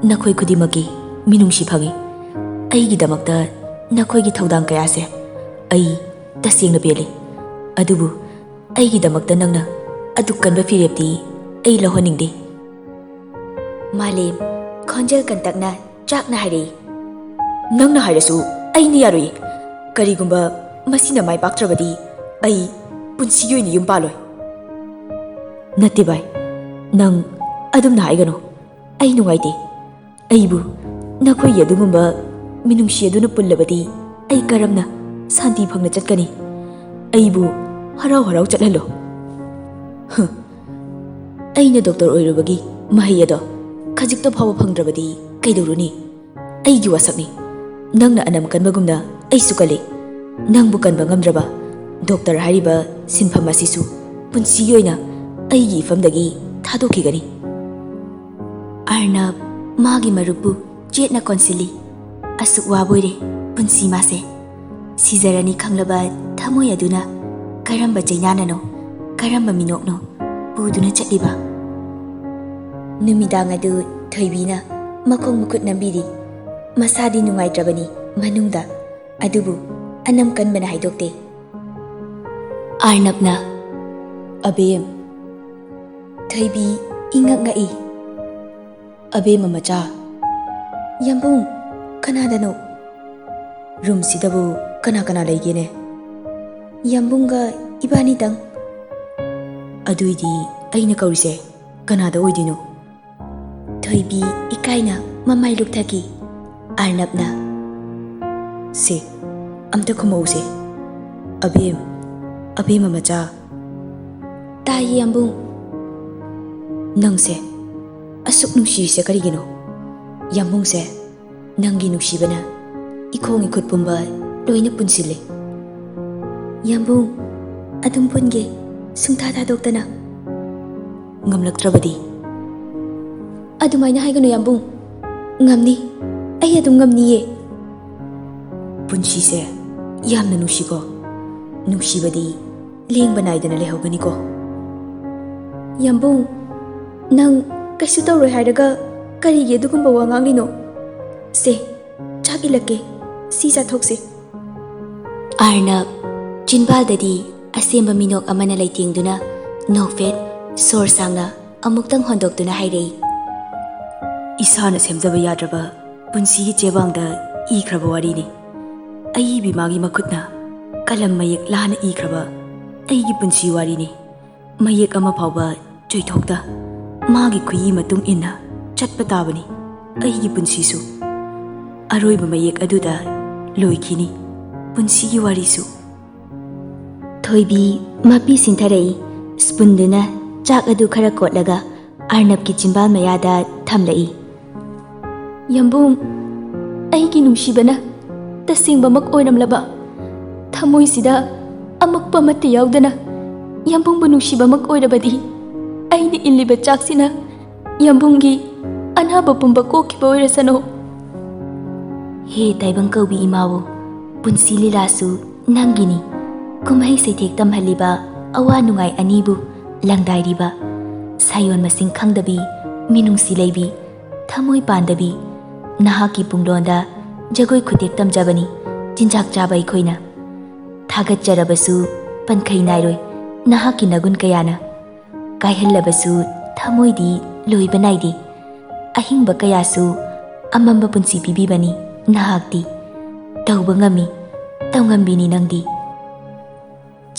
ꯅꯈꯣꯏ ꯈꯨꯗꯤꯡꯃꯛꯀꯤ ꯃꯤꯅꯨꯡꯁꯤ ꯐꯪꯏ. ꯑꯩꯒꯤꯗꯃꯛꯇ ꯅꯈꯣꯏꯒꯤ ꯊꯧꯗꯥꯡ ꯀꯌꯥꯁꯦ ꯑꯩ ꯇꯁꯦꯡꯅ ꯄꯦꯜꯂꯤ. ꯑꯗꯨꯕꯨ ꯑꯩꯒꯤꯗꯃꯛꯇ ꯅꯪꯅ ꯑꯗꯨꯛ ꯀꯟꯕ ꯐꯤꯔꯦꯞꯇꯤ ꯑꯩ ꯂꯧꯍꯟꯅꯤꯡꯗꯦ. ꯃꯥꯂꯦꯝ ꯈꯣꯟꯖꯦꯜ ꯀꯟꯇꯛꯅ ꯆꯥꯛꯅ ꯍꯥꯏꯔꯛꯏ. ꯅꯪꯅ ꯍꯥꯏꯔꯁꯨ ꯑꯩꯅ ꯌꯥꯔꯣꯏꯌꯦ. ꯀꯔꯤꯒꯨꯝꯕ ꯃꯁꯤꯅ ꯃꯥꯏ ꯄꯥꯛꯇ꯭ꯔꯕꯗꯤ ꯑꯩ ꯄꯨꯟꯁꯤꯒꯤ ꯑꯣꯏꯅ ꯌꯨꯝ ꯄꯥꯜꯂꯣꯏ. ꯅꯠꯇꯦ ꯚꯥꯏ, ꯅꯪ ꯑꯗꯨꯝꯅ ꯍꯥꯏꯒꯅꯨ. ꯑꯩ ꯅꯨꯡꯉꯥꯏꯇꯦ. ꯑꯩꯕꯨ ꯅꯈꯣꯏꯒꯤ ꯑꯗꯨꯒꯨꯝꯕ ꯃꯤꯅꯨꯡꯁꯤ ꯑꯗꯨꯅ ꯄꯨꯜꯂꯕꯗꯤ ꯑꯩ ꯀꯔꯝꯅ ꯁꯥꯟꯇꯤ ꯐꯪꯅ ꯆꯠꯀꯅꯤ? ꯑꯩꯕꯨ ꯍꯔꯥꯎ ꯍꯔꯥꯎ ꯆꯠꯍꯜꯂꯣ. ꯑꯩꯅ ꯗꯣꯛꯇꯔ ꯑꯣꯏꯔꯨꯕꯒꯤ ꯃꯍꯩ ꯑꯗꯣ ꯈꯖꯤꯛꯇ ꯐꯥꯎꯕ ꯐꯪꯗ꯭ꯔꯕꯗꯤ ꯀꯩꯗꯧꯔꯨꯅꯤ? ꯑꯩꯒꯤ ꯋꯥꯁꯛꯅꯤ. ꯅꯪꯅ ꯑꯅꯝ ꯀꯟꯕꯒꯨꯝꯅ ꯑꯩꯁꯨ ꯀꯜꯂꯤ. ꯅꯪꯕꯨ ꯀꯟꯕ ꯉꯝꯗ꯭ꯔꯕ ꯗꯣꯛꯇꯔ ꯍꯥꯏꯔꯤꯕ ꯁꯤꯟꯐꯝ ꯑꯁꯤꯁꯨ ꯄꯨꯟꯁꯤꯒꯤ ꯑꯣꯏꯅ ꯑꯩꯒꯤ ꯏꯐꯝꯗꯒꯤ ꯊꯥꯗꯣꯛꯈꯤꯒꯅꯤ꯫ ꯑꯔꯅꯕ ꯃꯥꯒꯤ ꯃꯔꯨꯞꯄꯨ ꯆꯦꯠꯅ ꯀꯣꯟꯁꯤꯜꯂꯤ꯫ ꯑꯁꯨꯛ ꯋꯥꯕꯣꯏꯔꯦ ꯄꯨꯟꯁꯤ ꯃꯥꯁꯦ꯫ ꯁꯤꯖꯔꯅꯤ ꯈꯪꯂꯕ ꯊꯃꯣꯏ ꯑꯗꯨꯅ ꯀꯔꯝꯕ ꯆꯩꯅꯥꯅꯅꯣ, ꯀꯔꯝꯕ ꯃꯤꯅꯣꯛꯅꯣ ꯄꯨꯗꯨꯅ ꯆꯠꯂꯤꯕ? ꯅꯨꯃꯤꯗꯥꯡ ꯑꯗꯨ ꯊꯣꯏꯕꯤꯅ ꯃꯈꯣꯡ ꯃꯈꯨꯠ ꯅꯝꯕꯤꯔꯤ꯫ ꯃꯁꯥꯗꯤ ꯅꯨꯡꯉꯥꯏꯇ꯭ꯔꯕꯅꯤ ꯃꯅꯨꯡꯗ, ꯑꯗꯨꯕꯨ ꯑꯅꯝ ꯀꯟꯕꯅ ꯍꯥꯏꯗꯣꯛꯇꯦ꯫ ꯑꯔꯅꯕꯅ ꯑꯕꯦꯝ, ꯊꯣꯏꯕꯤ ꯏꯉꯛ ꯉꯛꯏ꯫ ꯑꯕꯦꯝꯃ ꯃꯆꯥ, ꯌꯥꯝꯕꯨꯡ, ꯀꯅꯥꯗꯅꯣ? ꯔꯨꯝꯁꯤꯗꯕꯨ ꯀꯅꯥ ꯀꯅꯥ ꯂꯩꯒꯦꯅꯦ? ꯌꯥꯝꯕꯨꯡꯒ ꯏꯕꯥꯅꯤꯗꯪ꯫ ꯑꯗꯨꯏꯗꯤ ꯑꯩꯅ ꯀꯧꯔꯤꯁꯦ ꯀꯅꯥꯗ ꯑꯣꯏꯗꯣꯏꯅꯣ? ꯊꯣꯏꯕꯤ ꯏꯀꯥꯏꯅ ꯃꯃꯥꯏ ꯂꯨꯞꯊꯈꯤ꯫ ꯑꯔꯅꯕꯅ ꯁꯦ, ꯑꯝꯇ ꯈꯨꯝꯃꯧꯁꯦ꯫ ꯑꯕꯦꯝ, ꯑꯕꯦꯝꯃ ꯃꯆꯥ꯫ ꯇꯥꯏꯌꯦ ꯌꯥꯝꯕꯨꯡ꯫ ꯅꯪꯁꯦ ꯑꯁꯨꯛ ꯅꯨꯡꯁꯤꯔꯤꯁꯦ ꯀꯔꯤꯒꯤꯅꯣ? ꯌꯥꯝꯕꯨꯡꯁꯦ ꯅꯪꯒꯤ ꯅꯨꯡꯁꯤꯕꯅ ꯏꯈꯣꯡ ꯏꯈꯨꯠ ꯄꯨꯝꯕ ꯂꯣꯏꯅ ꯄꯨꯟꯁꯤꯜꯂꯦ꯫ ꯌꯥꯝꯕꯨꯡ, ꯑꯗꯨꯝ ꯄꯨꯟꯒꯦ, ꯁꯨꯡꯊꯥ ꯊꯥꯗꯣꯛꯇꯅ꯫ ꯉꯝꯂꯛꯇ꯭ꯔꯕꯗꯤ? ꯑꯗꯨꯃꯥꯏꯅ ꯍꯥꯏꯒꯅꯨ ꯌꯥꯝꯕꯨꯡ꯫ ꯉꯝꯅꯤ, ꯑꯩ ꯑꯗꯨꯝ ꯉꯝꯅꯤꯌꯦ꯫ ꯄꯨꯟꯁꯤꯁꯦ ꯌꯥꯝꯅ ꯅꯨꯡꯁꯤꯀꯣ? ꯅꯨꯡꯁꯤꯕꯗꯤ ꯂꯦꯡꯕ ナꯏꯗꯅ ꯂꯩꯍꯧꯒꯅꯤꯀꯣ? ꯌꯥꯝꯕꯨꯡ, ꯅꯪ ꯀꯩꯁꯨ ꯇꯧꯔꯣꯏ ꯍꯥꯏꯔꯒ ꯀꯔꯤꯒꯤ ꯑꯗꯨꯒꯨꯝꯕ ꯋꯥ ꯉꯥꯡꯂꯤꯅꯣ? ꯁꯦ, ꯆꯥꯛ ꯏꯜꯂꯛꯀꯦ, ꯁꯤ ꯆꯥꯊꯣꯛꯁꯦ꯫ ꯑꯔꯅꯕ ꯆꯤꯟꯕꯥꯜꯗꯗꯤ ꯑꯁꯦꯡꯕ ꯃꯤꯅꯣꯛ ꯑꯃꯅ ꯂꯩꯇꯦꯡꯗꯨꯅ ꯅꯣꯛꯐꯦꯠ ꯁꯣꯔ ꯁꯥꯡꯅ ꯑꯃꯨꯛꯇꯪ ꯍꯣꯟꯗꯣꯛꯇꯨꯅ ꯍꯥꯏꯔꯛꯏ꯫ ꯏꯁꯥꯅ ꯁꯦꯝꯖꯕ ꯌꯥꯗ꯭ꯔꯕ ꯄꯨꯟꯁꯤꯒꯤ ꯆꯦꯕꯥꯡꯗ ꯏꯈ꯭ꯔꯕ ꯋꯥꯔꯤꯅꯤ꯫ ꯑꯩꯒꯤ ꯕꯤꯃꯥꯒꯤ ꯃꯈꯨꯠꯅ ꯀꯂꯝ ꯃꯌꯦꯛ ꯂꯥꯅ ꯏꯈ꯭ꯔꯕ ꯑꯩꯒꯤ ꯄꯨꯟꯁꯤ ꯋꯥꯔꯤꯅꯤ꯫ ꯃꯌꯦꯛ ꯑꯃ ꯐꯥꯎꯕ ꯆꯣꯏꯊꯣꯛꯇ ꯃꯥꯒꯤ ꯈꯨꯏ ꯃꯇꯨꯡ ꯏꯟꯅ ꯆꯠꯄ ꯇꯥꯕꯅꯤ ꯑꯩꯒꯤ ꯄꯨꯟꯁꯤꯁꯨ꯫ ꯑꯔꯣꯏꯕ ꯃꯌꯦꯛ ꯑꯗꯨꯗ ꯂꯣꯏꯈꯤꯅꯤ ꯄꯨꯟꯁꯤꯒꯤ ꯋꯥꯔꯤꯁꯨ꯫ ꯊꯣꯏꯕꯤ ꯃꯄꯤ ꯁꯤꯟꯊꯔꯛꯏ꯫ ꯁ꯭ꯄꯨꯟꯗꯨꯅ ꯆꯥꯛ ꯑꯗꯨ ꯈꯔ ꯀꯣꯠꯂꯒ ꯑꯔꯅꯕꯀꯤ ꯆꯤꯟꯕꯥꯜ ꯃꯌꯥꯗ ꯊꯝꯂꯛꯏ꯫ ꯌꯥꯝꯕꯨꯡ, ꯑꯩꯒꯤ ꯅꯨꯡꯁꯤꯕꯅ ꯇꯁꯦꯡꯕꯃꯛ ꯑꯣꯏꯔꯝꯂꯕ, ꯊꯃꯣꯏꯁꯤꯗ ꯑꯃꯛꯄ ꯑꯃꯠꯇ ꯌꯥꯎꯗꯅ ꯌꯥꯝꯕꯨꯡꯕꯨ ꯅꯨꯡꯁꯤꯕꯃꯛ ꯑꯣꯏꯔꯕꯗꯤ ꯑꯩꯅ ꯏꯜꯂꯤꯕ ꯆꯥꯛꯁꯤꯅ ꯌꯥꯝꯕꯨꯡꯒꯤ ꯑꯅꯥꯕ ꯄꯨꯝꯕ ꯀꯣꯛꯈꯤꯕ ꯑꯣꯏꯔꯁꯅꯨ꯫ ꯍꯦ ꯇꯥꯏꯕꯪ ꯀꯧꯕꯤ ꯏꯃꯥꯕꯨ, ꯄꯨꯟꯁꯤ ꯂꯤꯂꯥꯁꯨ ꯅꯪꯒꯤꯅꯤ꯫ ꯀꯨꯝꯍꯩ ꯁꯩꯊꯦꯛ ꯇꯝꯍꯜꯂꯤꯕ ꯑꯋꯥ ꯅꯨꯡꯉꯥꯏ ꯑꯅꯤꯕꯨ ꯂꯪꯗꯥꯏꯔꯤꯕ ꯁꯥꯌꯣꯟ ꯃꯁꯤꯡ ꯈꯪꯗꯕꯤ, ꯃꯤꯅꯨꯡꯁꯤ ꯂꯩꯕꯤ, ꯊꯃꯣꯏ ꯄꯥꯟꯗꯕꯤ ꯅꯍꯥꯛꯀꯤ ꯄꯨꯡꯂꯣꯟꯗ ꯖꯒꯣꯏ ꯈꯨꯠꯊꯦꯛ ꯇꯝꯖꯕꯅꯤ ꯆꯤꯟꯖꯥꯛ ꯆꯥꯕ ꯑꯩꯈꯣꯏꯅ꯫ ꯊꯥꯒꯠꯆꯔꯕꯁꯨ ꯄꯟꯈꯩ ꯅꯥꯏꯔꯣꯏ ꯅꯍꯥꯛꯀꯤ ꯅꯒꯨꯟ ꯀꯌꯥꯅ꯫ ꯀꯥꯏꯍꯜꯂꯕꯁꯨ ꯊꯃꯣꯏꯗꯤ ꯂꯣꯏꯕ ꯅꯥꯏꯗꯦ꯫ ꯑꯍꯤꯡꯕ ꯀꯌꯥꯁꯨ ꯑꯃꯝꯕ ꯄꯨꯟꯁꯤ ꯄꯤꯕꯤꯕꯅꯤ ꯅꯍꯥꯛꯇꯤ꯫ ꯇꯧꯕ ꯉꯝꯃꯤ, ꯇꯧꯉꯝꯕꯤꯅꯤ ꯅꯪꯗꯤ꯫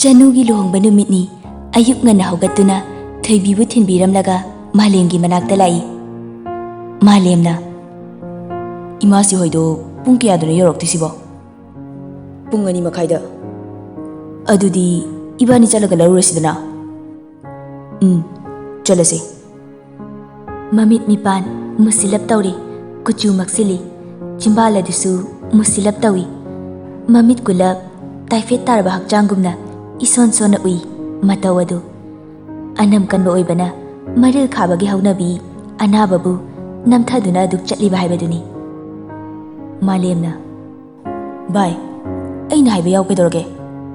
ꯆꯅꯨꯒꯤ ꯂꯨꯍꯣꯡꯕ ꯅꯨꯃꯤꯠꯅꯤ꯫ ꯑꯌꯨꯛ ꯉꯟꯅ ꯍꯧꯒꯠꯇꯨꯅ ꯊꯣꯏꯕꯤꯕꯨ ꯊꯤꯟꯕꯤꯔꯝꯂꯒ ꯃꯥꯂꯦꯝꯒꯤ ꯃꯅꯥꯛꯇ ꯂꯥꯛꯏ꯫ ꯃꯥꯂꯦꯝꯅ ꯏꯃꯥꯁꯤ ꯍꯣꯏꯗꯣ ꯄꯨꯡ ꯀꯌꯥꯗꯅꯣ ꯌꯧꯔꯛꯇꯣꯏꯁꯤꯕꯣ? ꯄꯨꯡ 2:30ꯗ꯫ ꯑꯗꯨꯗꯤ ꯏꯕꯥꯅꯤ ꯆꯠꯂꯒ ꯂꯧꯔꯨꯔꯁꯤꯗꯅ꯫ ꯆꯠꯂꯁꯤ꯫ ꯃꯃꯤꯠ ꯃꯤꯄꯥꯟ ꯃꯨꯁꯤꯜꯂꯞ ꯇꯧꯔꯤ, ꯀꯨꯆꯨ ꯃꯛꯁꯤꯜꯂꯤ, ꯆꯤꯝꯕꯥꯜ ꯑꯗꯨꯁꯨ ꯃꯨꯁꯤꯜꯂꯞ ꯇꯧꯏ꯫ ꯃꯃꯤꯠ ꯀꯨꯜꯂꯞ ꯇꯥꯏꯐꯦꯠ ꯇꯥꯔꯕ ꯍꯛꯆꯥꯡꯒꯨꯝꯅ ꯏꯁꯣꯟ ꯁꯣꯟꯅ ꯎꯏ ꯃꯇꯧ ꯑꯗꯨ꯫ ꯑꯅꯝ ꯀꯟꯕ ꯑꯣꯏꯕꯅ ꯃꯔꯤꯜ ꯈꯥꯕꯒꯤ ꯍꯧꯅꯕꯤ ꯑꯅꯥꯕꯕꯨ ꯅꯝꯊꯗꯨꯅ ꯑꯗꯨꯛ ꯆꯠꯂꯤꯕ ꯍꯥꯏꯕꯗꯨꯅꯤ꯫ ꯃꯥꯂꯦꯝꯅ ꯚꯥꯏ, ꯑꯩꯅ ꯍꯥꯏꯕ ꯌꯥꯎ ꯀꯩꯗꯧꯔꯒꯦ?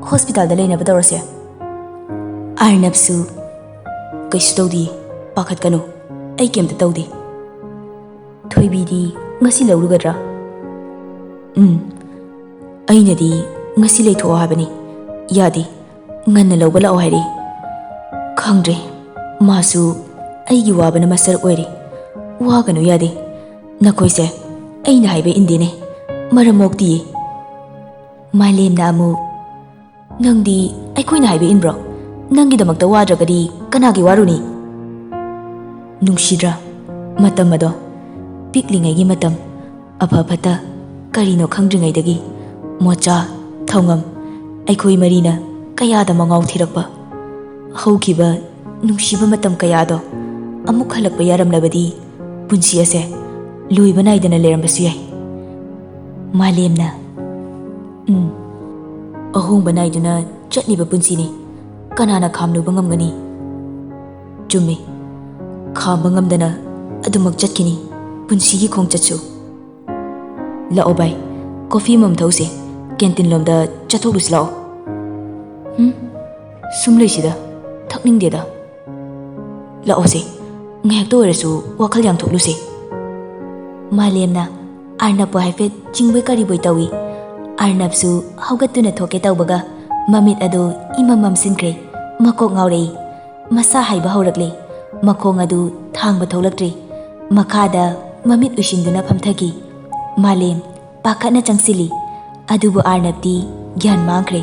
ꯍꯣꯁꯄꯤꯇꯥꯜꯗ ꯂꯩꯅꯕ ꯇꯧꯔꯁꯦ꯫ ꯑꯔꯅꯕꯁꯨ ꯀꯩꯁꯨ ꯇꯧꯗꯤꯌꯦ, ꯄꯥꯈꯠꯀꯅꯨ, ꯑꯩ ꯀꯩꯝꯇ ꯇꯧꯗꯦ꯫ ꯊꯣꯏꯕꯤꯗꯤ ꯉꯁꯤ ꯂꯧꯔꯨꯒꯗ꯭ꯔꯥ? ꯑꯩꯅꯗꯤ ꯉꯁꯤ ꯂꯩꯊꯣꯛꯑꯣ ꯍꯥꯏꯕꯅꯤ, ꯌꯥꯗꯦ, ꯉꯟꯅ ꯂꯧꯕ ꯂꯥꯛꯑꯣ ꯍꯥꯏꯔꯤ꯫ ꯈꯪꯗ꯭ꯔꯦ, ꯃꯥꯁꯨ ꯑꯩꯒꯤ ꯋꯥꯕꯅ ꯃꯁꯔ ꯑꯣꯏꯔꯦ꯫ ꯋꯥꯒꯅꯨ ꯌꯥꯗꯦ, ꯅꯈꯣꯏꯁꯦ ꯑꯩꯅ ꯍꯥꯏꯕ ꯏꯟꯗꯦꯅꯦ, ꯃꯔꯝ ꯃꯣꯛꯇꯤꯌꯦ꯫ ꯃꯥꯂꯦꯝꯅ ꯑꯃꯨꯛ ꯅꯪꯗꯤ ꯑꯩꯈꯣꯏꯅ ꯍꯥꯏꯕ ꯏꯟꯕ꯭ꯔꯣ? ꯅꯪꯒꯤꯗꯃꯛꯇ ꯋꯥꯗ꯭ꯔꯒꯗꯤ ꯀꯅꯥꯒꯤ ꯋꯥꯔꯨꯅꯤ? ꯅꯨꯡꯁꯤꯗ꯭ꯔꯥ ꯃꯇꯝ ꯑꯗꯣ? ꯄꯤꯛꯂꯤꯉꯩꯒꯤ ꯃꯇꯝ, ꯑꯐ ꯐꯠꯇ ꯀꯔꯤꯅꯣ ꯈꯪꯗ꯭ꯔꯤꯉꯩꯗꯒꯤ ꯃꯣꯆꯥ, ꯊꯧꯉꯝ ꯑꯩꯈꯣꯏ ꯃꯔꯤꯅ ꯀꯌꯥꯗ ꯃꯉꯥꯎ ꯊꯤꯔꯛꯄ ꯍꯧꯈꯤꯕ ꯅꯨꯡꯁꯤꯕ ꯃꯇꯝ ꯀꯌꯥꯗꯣ ꯑꯃꯨꯛ ꯍꯜꯂꯛꯄ ꯌꯥꯔꯝꯂꯕꯗꯤ ꯄꯨꯟꯁꯤ ꯑꯁꯦ ꯂꯣꯏꯕ ꯅꯥꯏꯗꯅ ꯂꯩꯔꯝꯕꯁꯨ ꯌꯥꯏ꯫ ꯃꯥꯂꯦꯝꯅ ꯑꯍꯣꯡꯕ ꯅꯥꯏꯗꯨꯅ ꯆꯠꯂꯤꯕ ꯄꯨꯟꯁꯤꯅꯤ꯫ ꯀꯅꯥꯅ ꯈꯥꯝꯂꯨꯕ ꯉꯝꯒꯅꯤ? ꯆꯨꯝꯃꯤ, ꯈꯥꯝꯕ ꯉꯝꯗꯅ ꯑꯗꯨꯃꯛ ꯆꯠꯈꯤꯅꯤ ꯄꯨꯟꯁꯤꯒꯤ ꯈꯣꯡꯆꯠꯁꯨ꯫ ꯂꯥꯛꯑꯣ ꯚꯥꯏ, ꯀꯣꯐꯤ ꯑꯃꯃꯝ ꯊꯛꯎꯁꯦ, ꯀꯦꯟꯇꯤꯟ ꯂꯣꯝꯗ ꯆꯠꯊꯣꯛꯂꯨꯁꯤ ꯂꯥꯛꯑꯣ꯫ ꯁꯨꯝ ꯂꯩꯁꯤꯗ, ꯊꯛꯅꯤꯡꯗꯦꯗ꯫ ꯂꯥꯛꯑꯣꯁꯦ, ꯉꯥꯏꯍꯥꯛꯇ ꯑꯣꯏꯔꯁꯨ ꯋꯥꯈꯜ ꯌꯥꯡꯊꯣꯛꯂꯨꯁꯦ꯫ ꯃꯥꯂꯦꯝꯅ ꯑꯥꯔꯅꯕꯄꯨ ꯍꯥꯏꯐꯦꯠ ꯆꯤꯡꯕꯣꯏ ꯀꯔꯤꯕꯣꯏ ꯇꯧꯏ꯫ ꯑꯥꯔꯅꯕꯁꯨ ꯍꯧꯒꯠꯇꯨꯅ ꯊꯣꯛꯀꯦ ꯇꯧꯕꯒ ꯃꯃꯤꯠ ꯑꯗꯨ ꯏꯃꯝ ꯃꯝꯁꯤꯟꯈ꯭ꯔꯦ꯫ ꯃꯀꯣꯛ ꯉꯥꯎꯔꯛꯏ, ꯃꯁꯥ ꯍꯥꯏꯕ ꯍꯧꯔꯛꯂꯦ꯫ ꯃꯈꯣꯡ ꯑꯗꯨ ꯊꯥꯡꯕ ꯊꯣꯛꯂꯛꯇ꯭ꯔꯦ꯫ ꯃꯈꯥꯗ ꯃꯃꯤꯠ ꯎꯏꯁꯤꯟꯗꯨꯅ ꯐꯝꯊꯈꯤ꯫ ꯃꯥꯂꯦꯝ ꯄꯥꯈꯠꯅ ꯆꯪꯁꯤꯜꯂꯤ, ꯑꯗꯨꯕꯨ ꯑꯥꯔꯅꯕꯇꯤ ꯒ꯭ꯌꯥꯟ ꯃꯥꯡꯈ꯭ꯔꯦ꯫